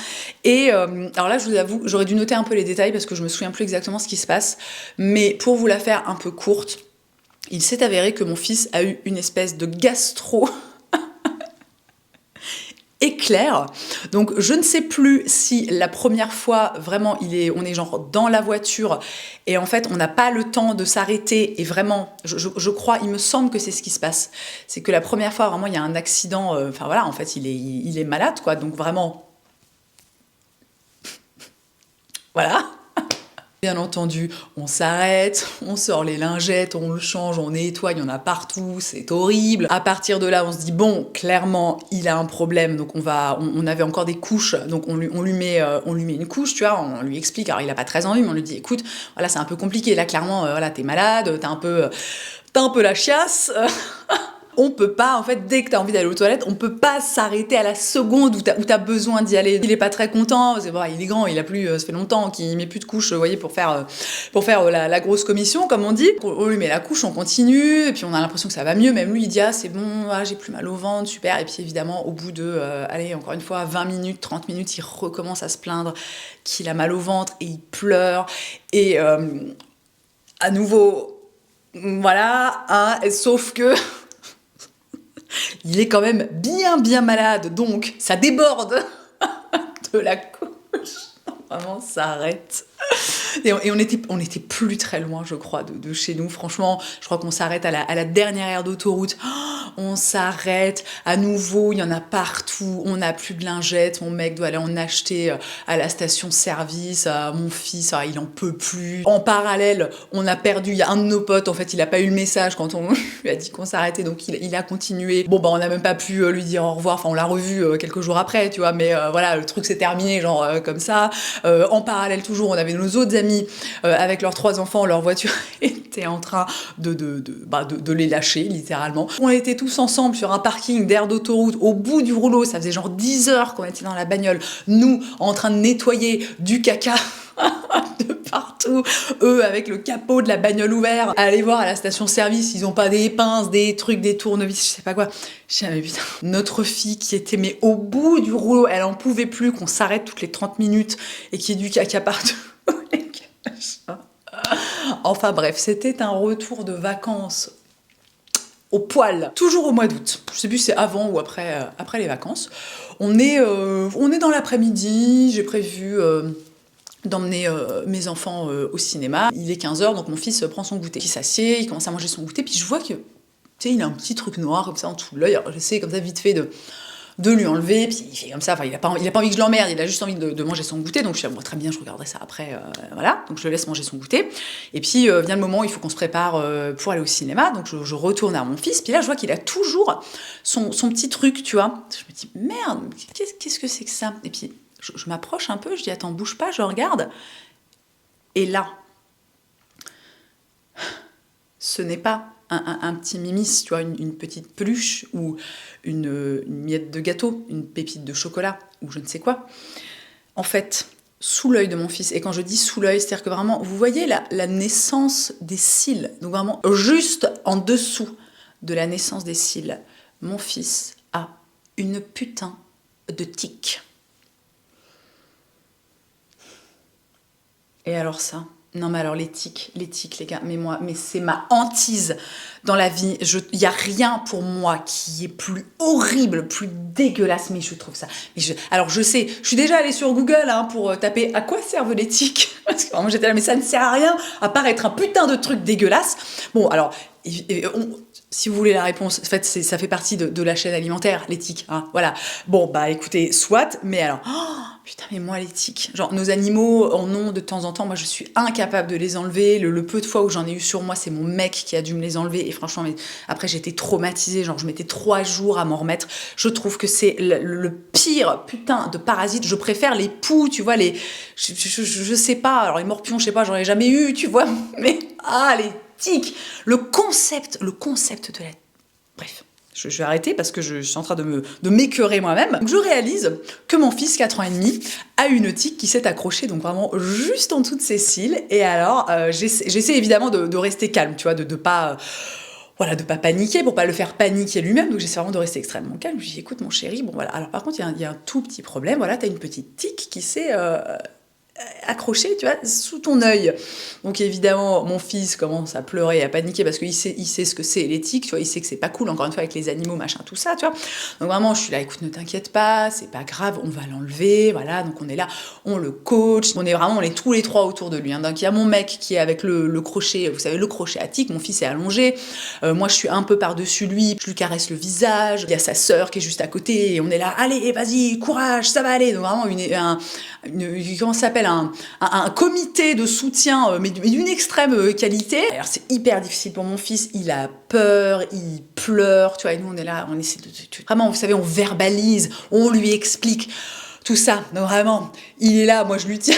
Et alors là, je vous avoue, j'aurais dû noter un peu les détails, parce que je me souviens plus exactement ce qui se passe, mais pour vous la faire un peu courte, il s'est avéré que mon fils a eu une espèce de gastro éclair. Donc je ne sais plus si la première fois vraiment on est genre dans la voiture et en fait on n'a pas le temps de s'arrêter et vraiment je crois, il me semble que c'est ce qui se passe. C'est que la première fois vraiment il y a un accident, enfin voilà, en fait il est malade quoi, donc vraiment voilà. Bien entendu, on s'arrête, on sort les lingettes, on le change, on nettoie, il y en a partout, c'est horrible. À partir de là, on se dit, bon, clairement, il a un problème, donc on avait encore des couches, donc on lui met une couche, tu vois, on lui explique, alors il a pas très envie, mais on lui dit, écoute, voilà, c'est un peu compliqué, là, clairement, voilà, t'es malade, t'as un peu la chiasse, on peut pas, en fait, dès que t'as envie d'aller aux toilettes, on peut pas s'arrêter à la seconde où t'as besoin d'y aller. Il est pas très content, c'est bon, il est grand, il a plus, ça fait longtemps qu'il met plus de couches, vous voyez, pour faire la grosse commission, comme on dit. On lui met la couche, on continue, et puis on a l'impression que ça va mieux, même lui il dit, ah c'est bon, ah, j'ai plus mal au ventre, super, et puis évidemment, au bout de, allez, encore une fois, 20 minutes, 30 minutes, il recommence à se plaindre qu'il a mal au ventre, et il pleure, et à nouveau, voilà, hein, sauf que... il est quand même bien malade, donc ça déborde de la couche. Vraiment, ça arrête. Et on était plus très loin, je crois, de chez nous. Franchement, je crois qu'on s'arrête à la dernière aire d'autoroute. On s'arrête. À nouveau, il y en a partout. On n'a plus de lingettes. Mon mec doit aller en acheter à la station-service. Mon fils, il en peut plus. En parallèle, on a perdu. Il y a un de nos potes, en fait, il a pas eu le message quand on lui a dit qu'on s'arrêtait, donc il a continué. Bon, bah, on n'a même pas pu lui dire au revoir. Enfin, on l'a revu quelques jours après, tu vois. Mais voilà, le truc s'est terminé, genre comme ça. En parallèle, toujours, on avait nos autres amis avec leurs 3 enfants, leur voiture était en train de les lâcher, littéralement. On était tous ensemble sur un parking d'aire d'autoroute, au bout du rouleau, ça faisait genre 10 heures qu'on était dans la bagnole, nous, en train de nettoyer du caca de partout, eux avec le capot de la bagnole ouvert, aller voir à la station-service, ils ont pas des pinces, des trucs, des tournevis, je sais pas quoi. Je disais, mais putain, notre fille qui était mais au bout du rouleau, elle en pouvait plus qu'on s'arrête toutes les 30 minutes et qu'il y ait du caca partout. Enfin bref, c'était un retour de vacances au poil, toujours au mois d'août. Je sais plus si c'est avant ou après les vacances. On est dans l'après-midi, j'ai prévu d'emmener mes enfants au cinéma. Il est 15h, donc mon fils prend son goûter. Il s'assied, il commence à manger son goûter, puis je vois que, tu sais, il a un petit truc noir comme ça en dessous de l'œil. Alors j'essaie comme ça vite fait de lui enlever, puis il fait comme ça, enfin il a pas envie que je l'emmerde, il a juste envie de manger son goûter, donc je suis bon, très bien, je regarderai ça après, voilà, donc je le laisse manger son goûter, et puis vient le moment où il faut qu'on se prépare pour aller au cinéma, donc je retourne à mon fils, puis là je vois qu'il a toujours son petit truc, tu vois, je me dis merde, qu'est-ce que c'est que ça, et puis je m'approche un peu, je dis attends, bouge pas, je regarde, et là, ce n'est pas un petit mimis, tu vois, une petite peluche ou une miette de gâteau, une pépite de chocolat ou je ne sais quoi. En fait, sous l'œil de mon fils, et quand je dis sous l'œil, c'est-à-dire que vraiment, vous voyez la naissance des cils, donc vraiment juste en dessous de la naissance des cils, mon fils a une putain de tique. Et alors ça, non mais alors les tics les gars, mais c'est ma hantise dans la vie. Il y a rien pour moi qui est plus horrible, plus dégueulasse, mais je trouve ça. Alors je sais, je suis déjà allée sur Google pour taper à quoi servent les tics, parce que vraiment j'étais là, mais ça ne sert à rien à part être un putain de truc dégueulasse. Bon alors, si vous voulez la réponse, en fait, ça fait partie de la chaîne alimentaire, les tiques, hein, voilà. Bon, bah écoutez, soit, mais alors, putain, mais moi, les tiques, genre, nos animaux en ont de temps en temps, moi, je suis incapable de les enlever, le peu de fois où j'en ai eu sur moi, c'est mon mec qui a dû me les enlever, et franchement, mais après, j'étais traumatisée, genre, je mettais 3 jours à m'en remettre, je trouve que c'est le pire putain de parasite, je préfère les poux, tu vois, je sais pas, alors les morpions, je sais pas, j'en ai jamais eu, tu vois, mais, les tiques, le concept de la... Bref, je vais arrêter parce que je suis en train de m'écœurer moi-même. Donc je réalise que mon fils, 4 ans et demi, a une tique qui s'est accrochée, donc vraiment juste en dessous de ses cils. Et alors, j'essaie évidemment de rester calme, tu vois, de pas paniquer, pour pas le faire paniquer lui-même. Donc j'essaie vraiment de rester extrêmement calme. Je lui dis, écoute mon chéri, bon voilà. Alors par contre, il y a un tout petit problème. Voilà, t'as une petite tique qui s'est... accroché, tu vois, sous ton œil. Donc évidemment, mon fils commence à pleurer, à paniquer parce qu'il sait ce que c'est les tiques, tu vois, il sait que c'est pas cool, encore une fois, avec les animaux, machin, tout ça, tu vois. Donc vraiment, je suis là, écoute, ne t'inquiète pas, c'est pas grave, on va l'enlever, voilà, donc on est là, on le coach, on est tous les 3 autour de lui, hein. Donc il y a mon mec qui est avec le crochet, vous savez, le crochet à tique, mon fils est allongé, moi je suis un peu par-dessus lui, je lui caresse le visage, il y a sa sœur qui est juste à côté, et on est là, allez, vas-y, courage, ça va aller. Donc vraiment, comment ça s'appelle, un comité de soutien, mais d'une extrême qualité. Alors c'est hyper difficile pour mon fils, il a peur, il pleure, tu vois, et nous on est là, on essaie de... Vraiment, vous savez, on verbalise, on lui explique tout ça. Donc vraiment, il est là, moi je lui tiens...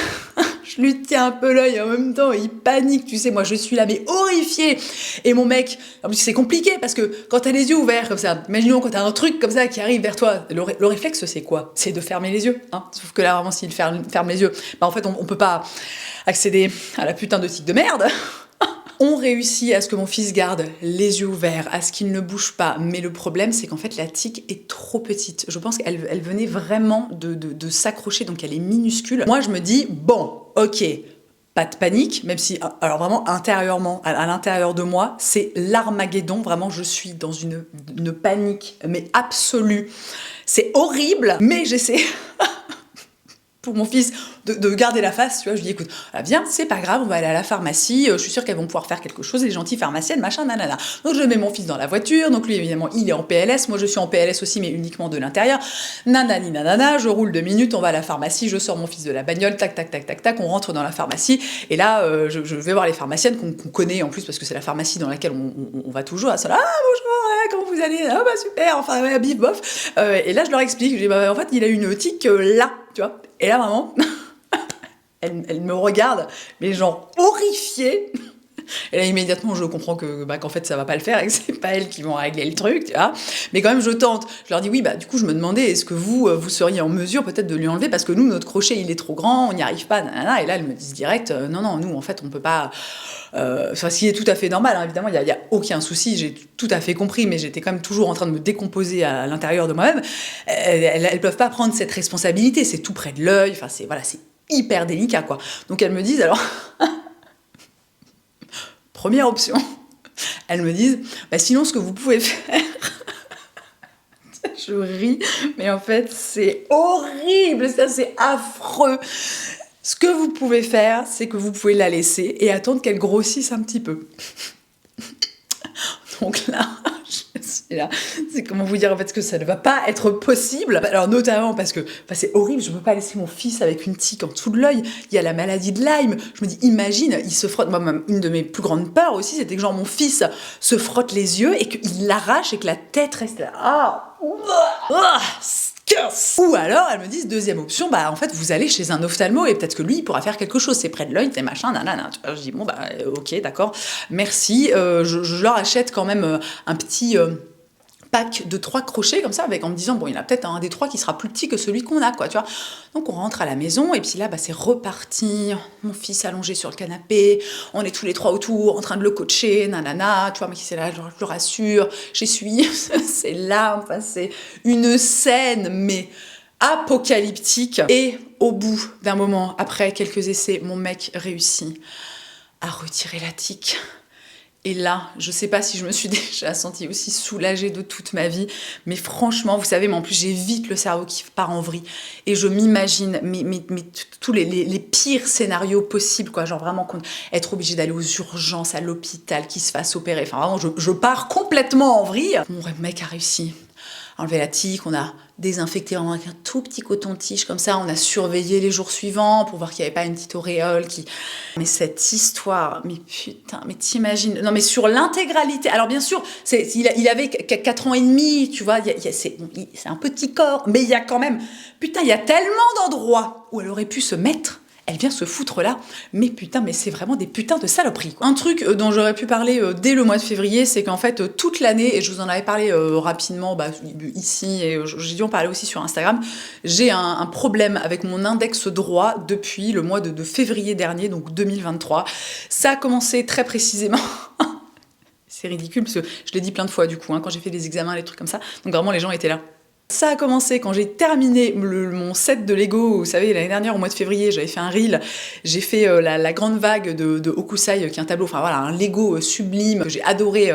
Je lui tiens un peu l'œil en même temps, il panique, tu sais, moi je suis là, mais horrifiée. Et mon mec, en plus c'est compliqué parce que quand t'as les yeux ouverts comme ça, imaginons quand t'as un truc comme ça qui arrive vers toi, le réflexe c'est quoi? C'est de fermer les yeux, hein. Sauf que là vraiment s'il ferme les yeux, bah en fait on peut pas accéder à la putain de tique de merde. On réussit à ce que mon fils garde les yeux ouverts, à ce qu'il ne bouge pas. Mais le problème, c'est qu'en fait, la tique est trop petite. Je pense qu'elle venait vraiment de s'accrocher, donc elle est minuscule. Moi, je me dis, bon, ok, pas de panique, même si, alors vraiment, intérieurement, à l'intérieur de moi, c'est l'Armageddon. Vraiment, je suis dans une panique, mais absolue. C'est horrible, mais j'essaie... pour mon fils, de garder la face, tu vois, je lui dis, écoute, viens, c'est pas grave, on va aller à la pharmacie, je suis sûre qu'elles vont pouvoir faire quelque chose, les gentilles pharmaciennes, machin, nanana. Donc je mets mon fils dans la voiture, donc lui, évidemment, il est en PLS, moi je suis en PLS aussi, mais uniquement de l'intérieur, nanani, nanana, je roule 2 minutes, on va à la pharmacie, je sors mon fils de la bagnole, tac, tac, tac, tac, tac, on rentre dans la pharmacie, et là, je vais voir les pharmaciennes qu'on connaît en plus, parce que c'est la pharmacie dans laquelle on va toujours, à ça, bonjour, comment vous allez, bah super, enfin, ouais, bif, bof, et là, je leur explique, je dis, en fait, il a une tique là, tu vois, et là, maman, elle me regarde, mais genre horrifiée. Et là, immédiatement, je comprends qu'en fait, ça va pas le faire et que c'est pas elles qui vont régler le truc, tu vois. Mais quand même, je tente. Je leur dis, oui, du coup, je me demandais, est-ce que vous seriez en mesure peut-être de lui enlever parce que nous, notre crochet, il est trop grand, on n'y arrive pas, nanana. Et là, elles me disent direct, non, nous, en fait, on peut pas... ce qui est tout à fait normal, hein, évidemment, il y a aucun souci, j'ai tout à fait compris, mais j'étais quand même toujours en train de me décomposer à l'intérieur de moi-même. Elles peuvent pas prendre cette responsabilité, c'est tout près de l'œil, enfin, c'est hyper délicat, quoi. Donc, elles me disent, alors... Première option, elles me disent, sinon ce que vous pouvez faire, je ris, mais en fait c'est horrible, ça c'est affreux. Ce que vous pouvez faire, c'est que vous pouvez la laisser et attendre qu'elle grossisse un petit peu. Donc là, je suis Et là, c'est comment vous dire en fait que ça ne va pas être possible. Alors notamment parce que c'est horrible, je ne peux pas laisser mon fils avec une tique en dessous de l'œil. Il y a la maladie de Lyme. Je me dis, imagine, il se frotte. Moi, une de mes plus grandes peurs aussi, c'était que genre mon fils se frotte les yeux et qu'il l'arrache et que la tête reste là. Ou alors, elle me dit, deuxième option, en fait, vous allez chez un ophtalmo et peut-être que lui, il pourra faire quelque chose. C'est près de l'œil, c'est machin, nanana. Je dis, bon, ok, d'accord, merci. Je leur achète quand même un petit pack de 3 crochets, comme ça, en me disant, bon, il y en a peut-être un des 3 qui sera plus petit que celui qu'on a, quoi, tu vois. Donc, on rentre à la maison, et puis là, c'est reparti. Mon fils allongé sur le canapé, on est tous les 3 autour, en train de le coacher, nanana, tu vois, mais qui c'est là, je le rassure, j'essuie, c'est là, enfin, c'est une scène, mais apocalyptique. Et au bout d'un moment, après quelques essais, mon mec réussit à retirer la tique. Et là, je sais pas si je me suis déjà sentie aussi soulagée de toute ma vie, mais franchement, vous savez, mais en plus, j'ai vite le cerveau qui part en vrille. Et je m'imagine tous les pires scénarios possibles, quoi. Genre vraiment être obligé d'aller aux urgences, à l'hôpital, qu'il se fasse opérer. Enfin, vraiment, je pars complètement en vrille. Mon mec a réussi à enlever la tique, on a désinfecté avec un tout petit coton-tige comme ça, on a surveillé les jours suivants pour voir qu'il n'y avait pas une petite auréole qui... Mais cette histoire, mais putain, mais t'imagines... Non mais sur l'intégralité, alors bien sûr, il avait 4 ans et demi, tu vois, c'est un petit corps, mais il y a quand même... Putain, il y a tellement d'endroits où elle aurait pu se mettre. Elle vient se foutre là, mais putain, mais c'est vraiment des putains de saloperies, quoi. Un truc dont j'aurais pu parler dès le mois de février, c'est qu'en fait, toute l'année, et je vous en avais parlé rapidement ici, et j'ai dû en parler aussi sur Instagram, j'ai un problème avec mon index droit depuis le mois de février dernier, donc 2023. Ça a commencé très précisément... C'est ridicule, parce que je l'ai dit plein de fois, du coup, quand j'ai fait des examens, les trucs comme ça, donc vraiment, les gens étaient là. Ça a commencé quand j'ai terminé mon set de Lego. Vous savez, l'année dernière, au mois de février, j'avais fait un reel. J'ai fait la grande vague de Hokusai, qui est un tableau, enfin voilà, un Lego sublime que j'ai adoré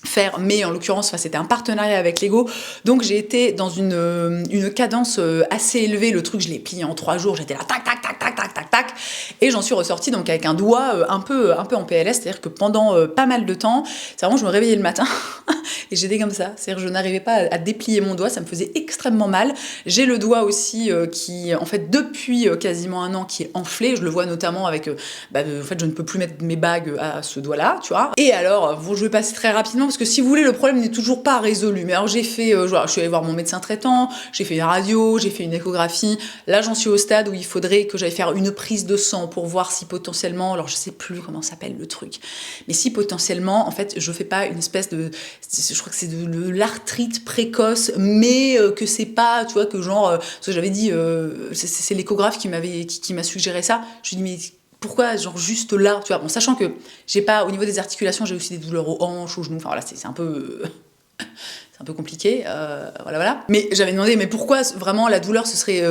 faire, mais en l'occurrence, c'était un partenariat avec Lego. Donc j'ai été dans une cadence assez élevée. Le truc, je l'ai plié en 3 jours. J'étais là, tac, tac, tac, tac, tac, tac, tac. Et j'en suis ressortie donc avec un doigt un peu en PLS. C'est-à-dire que pendant pas mal de temps, c'est vraiment, je me réveillais le matin et j'étais comme ça. C'est-à-dire que je n'arrivais pas à déplier mon doigt. Ça me faisait extrêmement mal. J'ai le doigt aussi qui, en fait, depuis quasiment 1 an, qui est enflé. Je le vois notamment avec... en fait, je ne peux plus mettre mes bagues à ce doigt-là, tu vois. Et alors, bon, je vais passer très rapidement parce que si vous voulez, le problème n'est toujours pas résolu. Mais alors j'ai fait, je suis allée voir mon médecin traitant, j'ai fait une radio, j'ai fait une échographie. Là, j'en suis au stade où il faudrait que j'aille faire une prise de sang pour voir si potentiellement, alors je sais plus comment s'appelle le truc, mais si potentiellement, en fait, je fais pas une espèce de, je crois que c'est de l'arthrite précoce, mais que c'est pas, tu vois, que genre, ce que j'avais dit, c'est l'échographe qui m'a suggéré ça. Je lui dis, mais pourquoi, genre, juste là, tu vois, bon, sachant que j'ai pas, au niveau des articulations, j'ai aussi des douleurs aux hanches, aux genoux, enfin voilà, c'est un peu... c'est un peu compliqué, voilà. Mais j'avais demandé, mais pourquoi vraiment la douleur, ce serait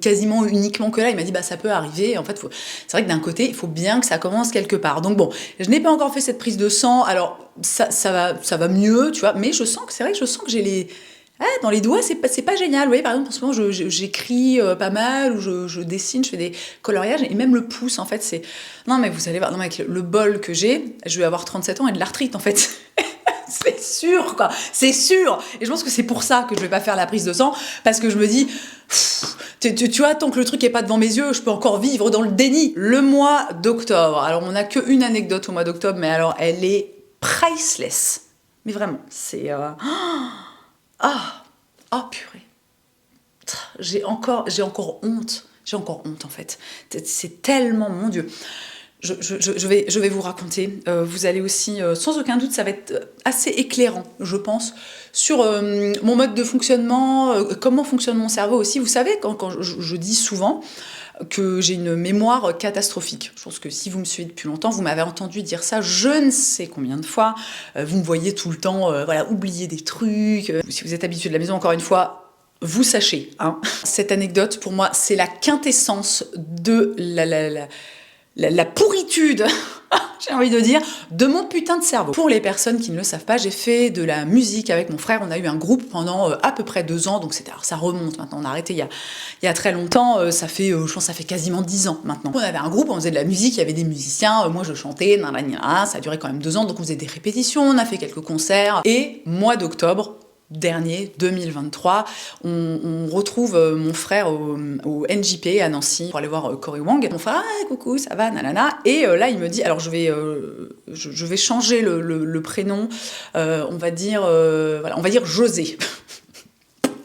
quasiment uniquement que là? Il m'a dit, ça peut arriver, en fait, c'est vrai que d'un côté, il faut bien que ça commence quelque part. Donc bon, je n'ai pas encore fait cette prise de sang, alors ça va mieux, tu vois, mais je sens que j'ai les... dans les doigts, c'est pas génial. Vous voyez, par exemple, en ce moment, j'écris pas mal, ou je dessine, je fais des coloriages, et même le pouce, en fait, c'est... Non, mais vous allez voir, non, mais avec le bol que j'ai, je vais avoir 37 ans et de l'arthrite, en fait. C'est sûr, quoi. C'est sûr. Et je pense que c'est pour ça que je vais pas faire la prise de sang, parce que je me dis... Tu vois, tant que le truc est pas devant mes yeux, je peux encore vivre dans le déni. Le mois d'octobre. Alors, on n'a qu'une anecdote au mois d'octobre, mais alors, elle est priceless. Mais vraiment, c'est... purée. J'ai encore honte. J'ai encore honte, en fait. C'est tellement, mon Dieu. Je vais vous raconter. Vous allez aussi, sans aucun doute, ça va être assez éclairant, je pense, sur mon mode de fonctionnement, comment fonctionne mon cerveau aussi. Vous savez, quand je dis souvent que j'ai une mémoire catastrophique. Je pense que si vous me suivez depuis longtemps, vous m'avez entendu dire ça je ne sais combien de fois. Vous me voyez tout le temps, oublier des trucs. Si vous êtes habitué de la maison, encore une fois, vous sachez. Cette anecdote, pour moi, c'est la quintessence de la pourritude. j'ai envie de dire, de mon putain de cerveau. Pour les personnes qui ne le savent pas, j'ai fait de la musique avec mon frère. On a eu un groupe pendant à peu près 2 ans, donc alors ça remonte maintenant. On a arrêté il y a très longtemps. Ça fait, je pense, que ça fait quasiment 10 ans maintenant. On avait un groupe, on faisait de la musique, il y avait des musiciens. Moi, je chantais, nanana, ça a duré quand même 2 ans, donc on faisait des répétitions, on a fait quelques concerts. Et mois d'octobre dernier, 2023, on retrouve mon frère au NJP à Nancy pour aller voir Cory Wang. Mon frère, ah, coucou, ça va, nanana. Et là, il me dit, alors je vais changer le prénom, on va dire José.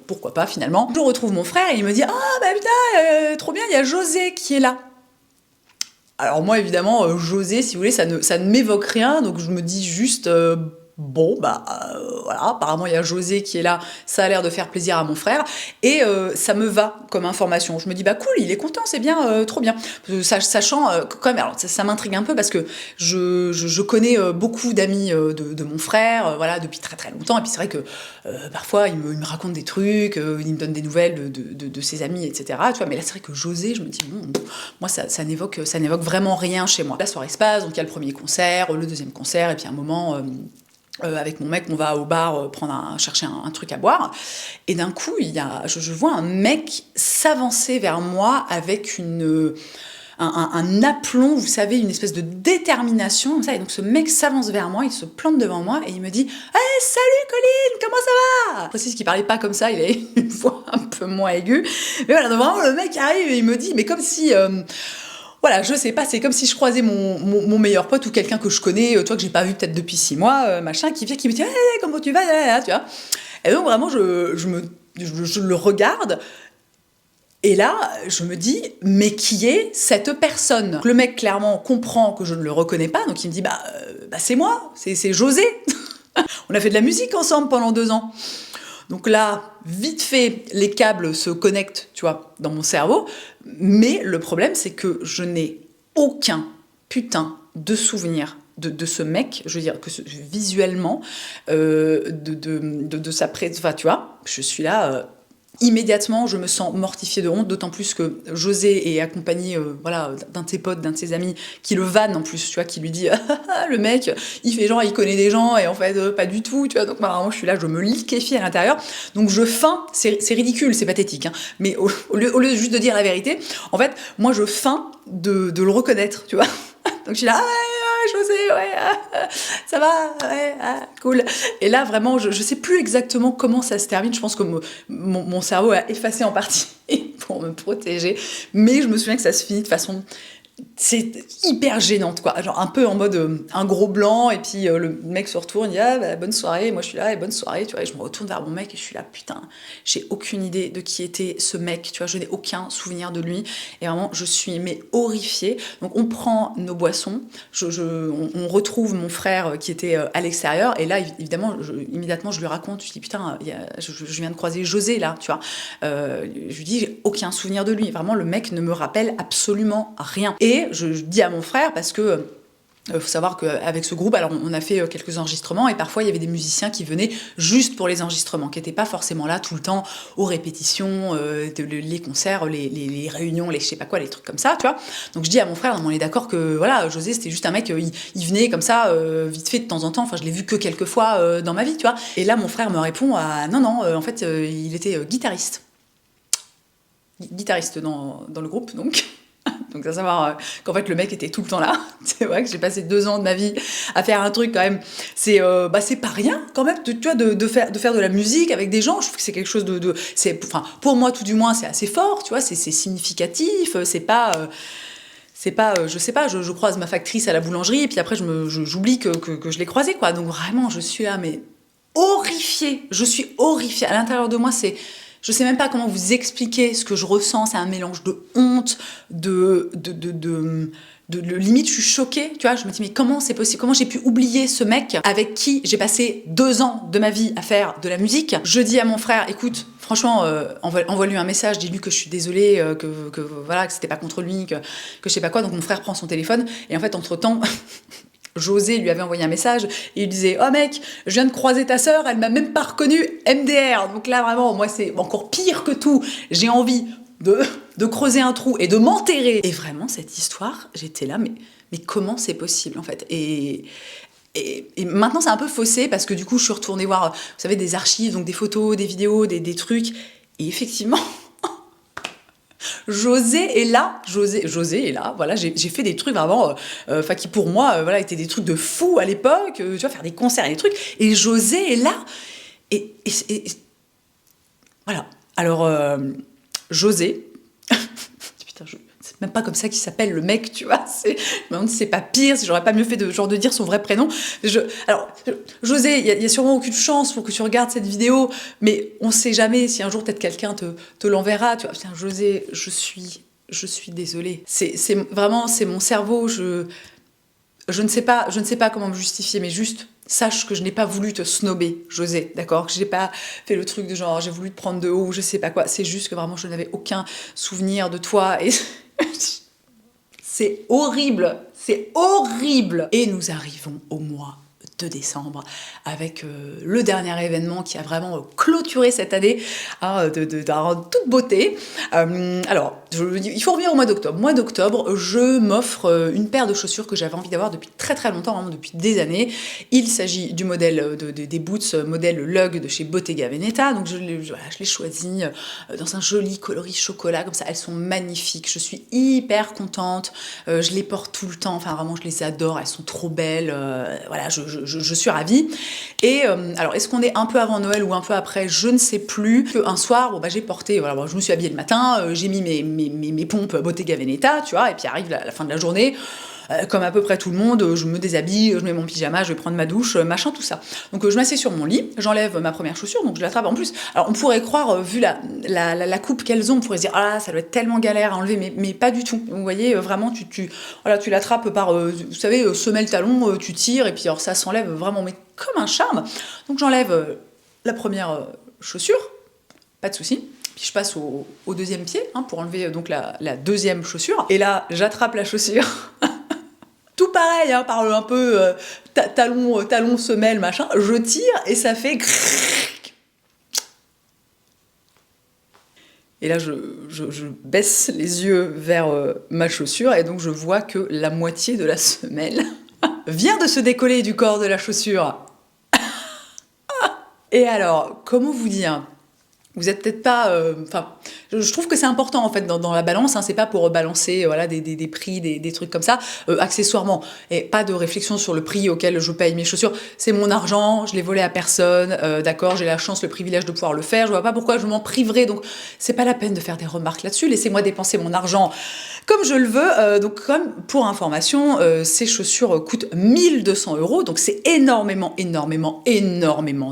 Pourquoi pas finalement. Je retrouve mon frère et il me dit, ah bah putain, trop bien, il y a José qui est là. Alors moi évidemment, José, si vous voulez, ça ne m'évoque rien, donc je me dis juste... Bon, voilà, apparemment il y a José qui est là, ça a l'air de faire plaisir à mon frère, et ça me va comme information. Je me dis, bah cool, il est content, c'est bien, trop bien. Sachant, quand même, alors ça m'intrigue un peu parce que je connais beaucoup d'amis de mon frère, voilà, depuis très très longtemps, et puis c'est vrai que parfois il me raconte des trucs, il me donne des nouvelles de ses amis, etc. Tu vois, mais là c'est vrai que José, je me dis, moi ça n'évoque vraiment rien chez moi. La soirée se passe, donc il y a le premier concert, le deuxième concert, et puis à un moment... avec mon mec, on va au bar chercher un truc à boire. Et d'un coup, je vois un mec s'avancer vers moi avec un aplomb, vous savez, une espèce de détermination. Comme ça. Et donc ce mec s'avance vers moi, il se plante devant moi et il me dit « Hey, salut Colline, comment ça va ?» Je précise qu'il parlait pas comme ça, il avait une voix un peu moins aiguë. Mais voilà, donc vraiment le mec arrive et il me dit, mais comme si... voilà, je sais pas, c'est comme si je croisais mon meilleur pote ou quelqu'un que je connais, toi que j'ai pas vu peut-être depuis 6 mois, machin, qui vient, qui me dit hey, comment tu vas, tu vois. Et donc vraiment, je le regarde, et là, je me dis, mais qui est cette personne? Le mec, clairement, comprend que je ne le reconnais pas, donc il me dit, c'est moi, c'est José. On a fait de la musique ensemble pendant 2 ans. Donc là, vite fait, les câbles se connectent, tu vois, dans mon cerveau. Mais le problème, c'est que je n'ai aucun putain de souvenir de ce mec. Je veux dire que visuellement, de sa présence, enfin, tu vois, je suis là... Immédiatement, je me sens mortifiée de honte, d'autant plus que José est accompagné voilà, d'un de ses potes, d'un de ses amis, qui le vanne en plus, tu vois, qui lui dit « Le mec, il fait genre, il connaît des gens, et en fait, pas du tout, tu vois. » Donc, vraiment, je suis là, je me liquéfie à l'intérieur. Donc, je feins, c'est ridicule, c'est pathétique, hein, mais au lieu juste de dire la vérité, en fait, moi, je feins de le reconnaître, tu vois. Donc, je suis là « José, ouais, ça va, ouais, cool. » Et là, vraiment, je sais plus exactement comment ça se termine. Je pense que mon cerveau a effacé en partie pour me protéger. Mais je me souviens que ça se finit de façon... C'est hyper gênante, quoi. Genre un peu en mode un gros blanc, et puis le mec se retourne, il dit bonne soirée, et moi je suis là, et bonne soirée, tu vois, et je me retourne vers mon mec, et je suis là, putain, j'ai aucune idée de qui était ce mec, tu vois, je n'ai aucun souvenir de lui, et vraiment, je suis, mais horrifiée. Donc on prend nos boissons, on retrouve mon frère qui était à l'extérieur, et là, évidemment, immédiatement, je lui raconte, je dis, putain, je viens de croiser José, là, tu vois. Je lui dis, j'ai aucun souvenir de lui, vraiment, le mec ne me rappelle absolument rien. Et je dis à mon frère, parce que faut savoir qu'avec ce groupe, alors on a fait quelques enregistrements, et parfois il y avait des musiciens qui venaient juste pour les enregistrements, qui n'étaient pas forcément là tout le temps aux répétitions, les concerts, les réunions, les je sais pas quoi, les trucs comme ça, tu vois. Donc je dis à mon frère, non, on est d'accord que voilà, José c'était juste un mec, il venait comme ça, vite fait de temps en temps, enfin je l'ai vu que quelques fois dans ma vie, tu vois. Et là mon frère me répond, non, en fait il était guitariste dans le groupe, donc... Donc, à savoir qu'en fait, le mec était tout le temps là. C'est vrai que j'ai passé 2 ans de ma vie à faire un truc quand même. C'est pas rien quand même, tu vois, de faire de la musique avec des gens. Je trouve que c'est quelque chose pour moi, tout du moins, c'est assez fort, tu vois, c'est significatif. C'est pas, je sais pas, je croise ma factrice à la boulangerie et puis après, j'oublie que je l'ai croisée, quoi. Donc, vraiment, je suis là, mais horrifiée. Je suis horrifiée. À l'intérieur de moi, c'est... Je sais même pas comment vous expliquer ce que je ressens. C'est un mélange de honte, de limite, je suis choquée. Tu vois, je me dis, mais comment c'est possible? Comment j'ai pu oublier ce mec avec qui j'ai passé 2 ans de ma vie à faire de la musique? Je dis à mon frère, écoute, franchement, envoie-lui un message, dis-lui que je suis désolée, voilà, que c'était pas contre lui, que je sais pas quoi. Donc mon frère prend son téléphone et en fait, entre-temps... José lui avait envoyé un message et il disait « Oh mec, je viens de croiser ta sœur, elle m'a même pas reconnu, MDR !» Donc là, vraiment, moi, c'est encore pire que tout. J'ai envie de creuser un trou et de m'enterrer. Et vraiment, cette histoire, j'étais là, mais Mais comment c'est possible, en fait? Et maintenant, c'est un peu faussé parce que du coup, je suis retournée voir, vous savez, des archives, donc des photos, des vidéos, des trucs. Et effectivement, José est là, voilà, j'ai fait des trucs vraiment, enfin, qui pour moi, voilà, étaient des trucs de fou à l'époque, tu vois, faire des concerts et des trucs. Et José est là. Et voilà. Alors, José, putain, c'est même pas comme ça qu'il s'appelle le mec, tu vois. Je me demande si c'est pas pire, si j'aurais pas mieux fait de dire son vrai prénom. Alors, José, il y a sûrement aucune chance pour que tu regardes cette vidéo, mais on sait jamais si un jour peut-être quelqu'un te l'enverra. Tu vois, putain, José, je suis désolée. C'est vraiment, c'est mon cerveau. Je ne sais pas comment me justifier, mais juste sache que je n'ai pas voulu te snobber, José, d'accord? Que j'ai pas fait le truc de genre j'ai voulu te prendre de haut ou je sais pas quoi. C'est juste que vraiment je n'avais aucun souvenir de toi et c'est horrible, c'est horrible. Et nous arrivons au mois de décembre avec le dernier événement qui a vraiment clôturé cette année hein, en toute beauté. Alors, il faut revenir au mois d'octobre. Mois d'octobre, je m'offre une paire de chaussures que j'avais envie d'avoir depuis très très longtemps, vraiment depuis des années. Il s'agit du modèle des boots modèle Lug de chez Bottega Veneta. Donc je l'ai choisi dans un joli coloris chocolat, comme ça elles sont magnifiques. Je suis hyper contente. Je les porte tout le temps. Enfin vraiment, je les adore. Elles sont trop belles. Voilà, je suis ravie. Et alors, est-ce qu'on est un peu avant Noël ou un peu après? Je ne sais plus. Un soir, bon, bah, j'ai porté, voilà, bon, je me suis habillée le matin, j'ai mis mes pompes Bottega Veneta, tu vois, et puis arrive la fin de la journée. Comme à peu près tout le monde, je me déshabille, je mets mon pyjama, je vais prendre ma douche, machin, tout ça. Donc je m'assieds sur mon lit, j'enlève ma première chaussure, donc je l'attrape. En plus, alors on pourrait croire, vu la coupe qu'elles ont, on pourrait se dire, ah ça doit être tellement galère à enlever, mais pas du tout. Vous voyez, vraiment, tu l'attrapes par, vous savez, semelle talon, tu tires, et puis alors ça s'enlève vraiment, mais comme un charme. Donc j'enlève la première chaussure, pas de souci. Puis je passe au deuxième pied hein, pour enlever donc la deuxième chaussure. Et là, j'attrape la chaussure. Tout pareil, hein, par un peu talon, semelle, machin. Je tire et ça fait... Et là, je baisse les yeux vers ma chaussure et donc je vois que la moitié de la semelle vient de se décoller du corps de la chaussure. Et alors, comment vous dire ? Vous êtes peut-être pas... je trouve que c'est important, en fait, dans la balance. Hein, c'est pas pour balancer voilà, des prix, des trucs comme ça, accessoirement. Et pas de réflexion sur le prix auquel je paye mes chaussures. C'est mon argent, je l'ai volé à personne, d'accord, j'ai la chance, le privilège de pouvoir le faire. Je vois pas pourquoi je m'en priverais. Donc, c'est pas la peine de faire des remarques là-dessus. Laissez-moi dépenser mon argent comme je le veux. Donc, comme pour information, ces chaussures coûtent 1 200 €. Donc, c'est énormément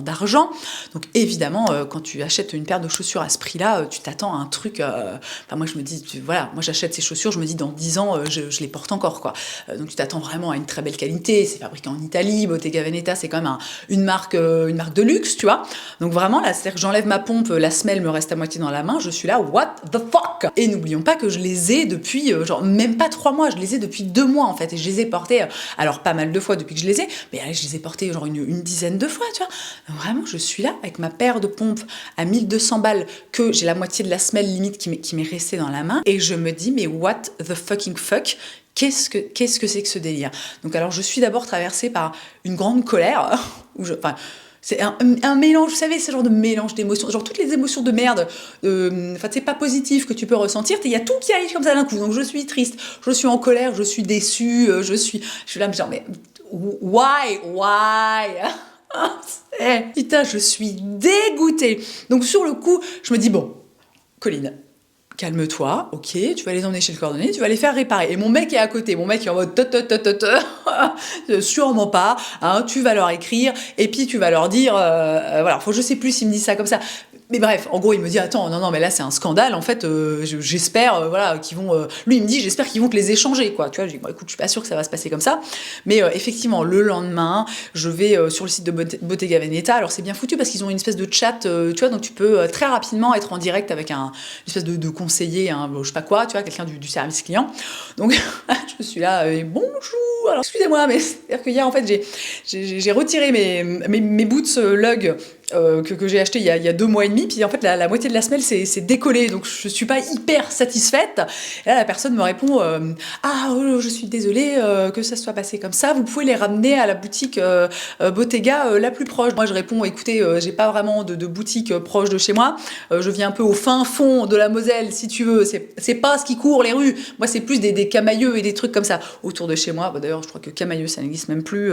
d'argent. Donc, évidemment, quand tu achètes une paire de chaussures à ce prix-là, tu t'attends à un truc... Enfin, moi, je me dis, voilà, moi, j'achète ces chaussures, je me dis, dans 10 ans, je les porte encore, quoi. Donc, tu t'attends vraiment à une très belle qualité. C'est fabriqué en Italie. Bottega Veneta, c'est quand même une marque de luxe, tu vois. Donc, vraiment, là, c'est-à-dire que j'enlève ma pompe, la semelle me reste à moitié dans la main, je suis là, what the fuck? Et n'oublions pas que je les ai depuis, genre, même pas 3 mois, je les ai depuis 2 mois, en fait. Et je les ai portées, alors, pas mal de fois depuis que je les ai, mais je les ai portées, genre, une dizaine de fois, tu vois. Donc, vraiment, je suis là, avec ma paire de pompes à 1200 balles, que j'ai la moitié de la semelle limite qui m'est restée dans la main, et je me dis, mais what the fucking fuck? Qu'est-ce que c'est que ce délire? Donc alors, je suis d'abord traversée par une grande colère, c'est un mélange, vous savez, ce genre de mélange d'émotions, genre toutes les émotions de merde, c'est pas positif que tu peux ressentir, il y a tout qui arrive comme ça d'un coup. Donc je suis triste, je suis en colère, je suis déçue, je suis là, genre, mais why? Putain, je suis dégoûtée. Donc sur le coup, je me dis, bon, Colline, calme-toi, ok, tu vas les emmener chez le cordonnier, tu vas les faire réparer. Et mon mec est à côté, mon mec est en mode sûrement pas, hein, tu vas leur écrire, et puis tu vas leur dire, voilà, je sais plus s'il me dit ça comme ça. Mais bref, en gros, il me dit, attends, non, mais là, c'est un scandale, en fait, j'espère, voilà, qu'ils vont... lui, il me dit, j'espère qu'ils vont te les échanger, quoi. Tu vois, je dis, bon, écoute, je suis pas sûre que ça va se passer comme ça. Mais effectivement, le lendemain, je vais sur le site de Bottega Veneta. Alors, c'est bien foutu parce qu'ils ont une espèce de chat, tu vois, donc tu peux très rapidement être en direct avec une espèce de conseiller, je sais pas quoi, tu vois, quelqu'un du service client. Donc, je suis là, bonjour, alors, excusez-moi, mais c'est-à-dire qu'hier, en fait, j'ai retiré mes boots Lug que j'ai acheté il y a 2 mois et demi, puis en fait la moitié de la semelle c'est décollé, donc je suis pas hyper satisfaite. Et là la personne me répond je suis désolée que ça soit passé comme ça, vous pouvez les ramener à la boutique Bottega la plus proche. Moi je réponds écoutez, j'ai pas vraiment de boutique proche de chez moi, je viens un peu au fin fond de la Moselle si tu veux, c'est pas ce qui court les rues, moi c'est plus des Camailleux et des trucs comme ça autour de chez moi. Bah, d'ailleurs je crois que Camailleux ça n'existe même plus.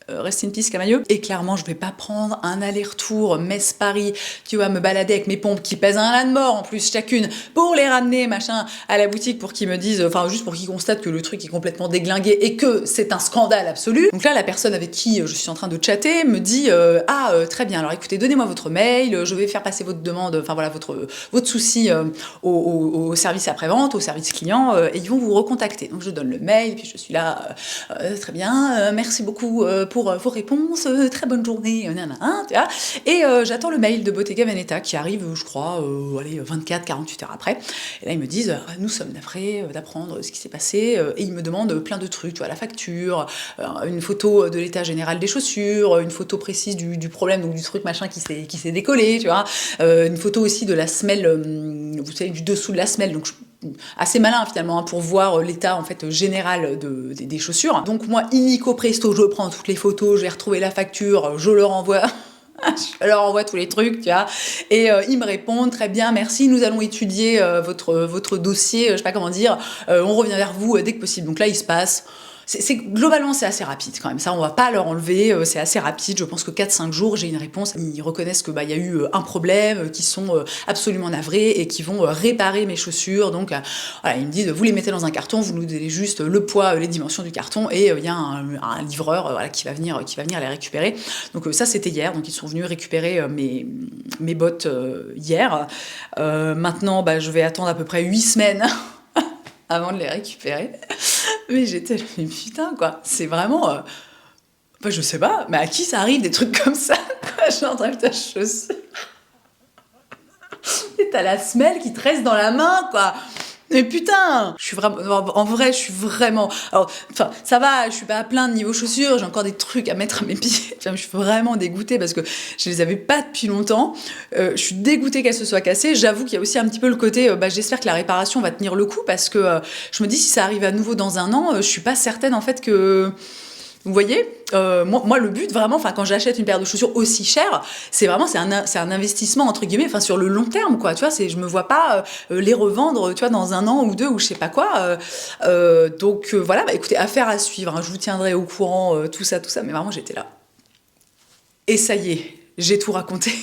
Rest in peace Camailleux. Et clairement, je vais pas prendre un aller-retour Metz-Paris, tu vois, me balader avec mes pompes qui pèsent un âne mort en plus chacune, pour les ramener, machin, à la boutique pour qu'ils me disent, enfin, juste pour qu'ils constatent que le truc est complètement déglingué et que c'est un scandale absolu. Donc là, la personne avec qui je suis en train de chatter me dit, très bien, alors écoutez, donnez-moi votre mail, je vais faire passer votre demande, enfin voilà, votre souci au service après-vente, au service client, et ils vont vous recontacter. Donc je donne le mail, puis je suis là, très bien, merci beaucoup pour vos réponses, très bonne journée, tu vois. Et j'attends le mail de Bottega Veneta qui arrive, je crois, 24-48 heures après. Et là, ils me disent, nous sommes navrés d'apprendre ce qui s'est passé, et ils me demandent plein de trucs, tu vois, la facture, une photo de l'état général des chaussures, une photo précise du problème, donc du truc machin qui s'est décollé, tu vois, une photo aussi de la semelle, vous savez, du dessous de la semelle, donc assez malin finalement pour voir l'état en fait général des chaussures. Donc moi illico presto, je prends toutes les photos, je vais retrouver la facture, je leur envoie je leur envoie tous les trucs, tu vois, et ils me répondent très bien, merci, nous allons étudier votre dossier, je sais pas comment dire, on revient vers vous dès que possible. Donc là il se passe globalement, c'est assez rapide quand même. Ça, on va pas leur enlever, c'est assez rapide. Je pense que 4-5 jours, j'ai une réponse. Ils reconnaissent que y a eu un problème, qu'ils sont absolument navrés et qu'ils vont réparer mes chaussures. Donc, voilà, ils me disent, vous les mettez dans un carton, vous nous donnez juste le poids, les dimensions du carton et il y a un livreur voilà, qui va venir les récupérer. Donc, ça, c'était hier. Donc, ils sont venus récupérer mes bottes hier. Maintenant, je vais attendre à peu près 8 semaines avant de les récupérer. Mais j'étais là, mais putain, quoi, c'est vraiment... je sais pas, mais à qui ça arrive des trucs comme ça, quoi, j'enlève ta chaussure. Et t'as la semelle qui te reste dans la main, quoi. Mais putain, je suis vraiment, en vrai, je suis vraiment, alors, enfin, ça va, je suis pas à plaindre niveau chaussures, j'ai encore des trucs à mettre à mes pieds. Je suis vraiment dégoûtée parce que je les avais pas depuis longtemps. Je suis dégoûtée qu'elles se soient cassées. J'avoue qu'il y a aussi un petit peu le côté, j'espère que la réparation va tenir le coup parce que je me dis si ça arrive à nouveau dans un an, je suis pas certaine en fait que. Vous voyez, moi le but vraiment, enfin quand j'achète une paire de chaussures aussi chère, c'est un investissement entre guillemets, enfin sur le long terme quoi. Tu vois, je me vois pas les revendre, tu vois, dans un an ou deux ou je sais pas quoi. Donc voilà, écoutez, affaire à suivre. Hein, je vous tiendrai au courant, tout ça, mais vraiment j'étais là. Et ça y est, j'ai tout raconté.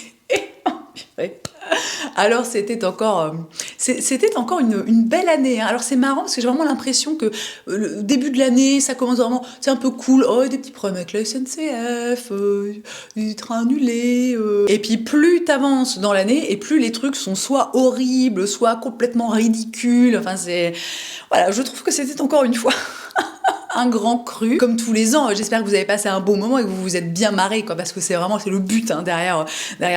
Alors c'était encore une belle année. Hein. Alors c'est marrant parce que j'ai vraiment l'impression que le début de l'année, ça commence vraiment, c'est un peu cool. Oh, des petits problèmes avec la SNCF, des trains annulés. Et puis plus t'avances dans l'année et plus les trucs sont soit horribles, soit complètement ridicules. Enfin voilà, je trouve que c'était encore une fois un grand cru, comme tous les ans. J'espère que vous avez passé un bon moment et que vous vous êtes bien marrés, quoi, parce que c'est le but hein, derrière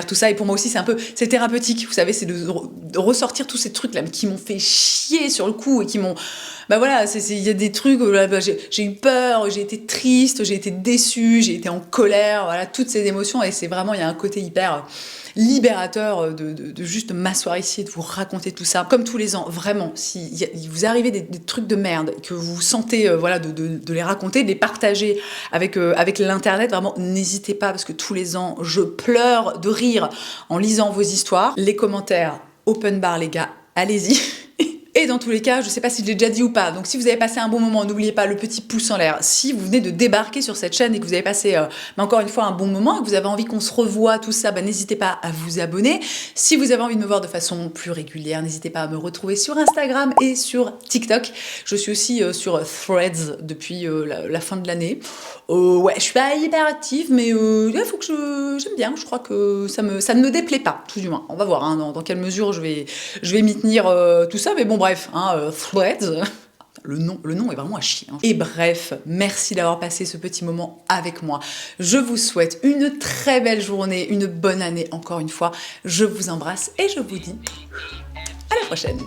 tout ça. Et pour moi aussi, c'est thérapeutique. Vous savez, c'est de ressortir tous ces trucs là qui m'ont fait chier sur le coup et qui m'ont, voilà, il y a des trucs où j'ai eu peur, j'ai été triste, j'ai été déçue, j'ai été en colère, voilà, toutes ces émotions. Et c'est vraiment, il y a un côté hyper libérateur de juste m'asseoir ici et de vous raconter tout ça. Comme tous les ans, vraiment, si vous arrivez des trucs de merde, que vous sentez voilà, de les raconter, de les partager avec l'internet, vraiment, n'hésitez pas, parce que tous les ans, je pleure de rire en lisant vos histoires. Les commentaires, open bar les gars, allez-y. Et dans tous les cas, je sais pas si je l'ai déjà dit ou pas, donc si vous avez passé un bon moment, n'oubliez pas le petit pouce en l'air. Si vous venez de débarquer sur cette chaîne et que vous avez passé, mais encore une fois, un bon moment, et que vous avez envie qu'on se revoie, tout ça, n'hésitez pas à vous abonner. Si vous avez envie de me voir de façon plus régulière, n'hésitez pas à me retrouver sur Instagram et sur TikTok. Je suis aussi sur Threads depuis la fin de l'année. Ouais, je suis pas hyper active, mais il faut que j'aime bien. Je crois que ça ne me déplaît pas, tout du moins. On va voir hein, dans quelle mesure je vais m'y tenir tout ça, mais bon, bref, hein, Threads. Le nom est vraiment à chier. Hein. Et bref, merci d'avoir passé ce petit moment avec moi. Je vous souhaite une très belle journée, une bonne année encore une fois. Je vous embrasse et je vous dis à la prochaine.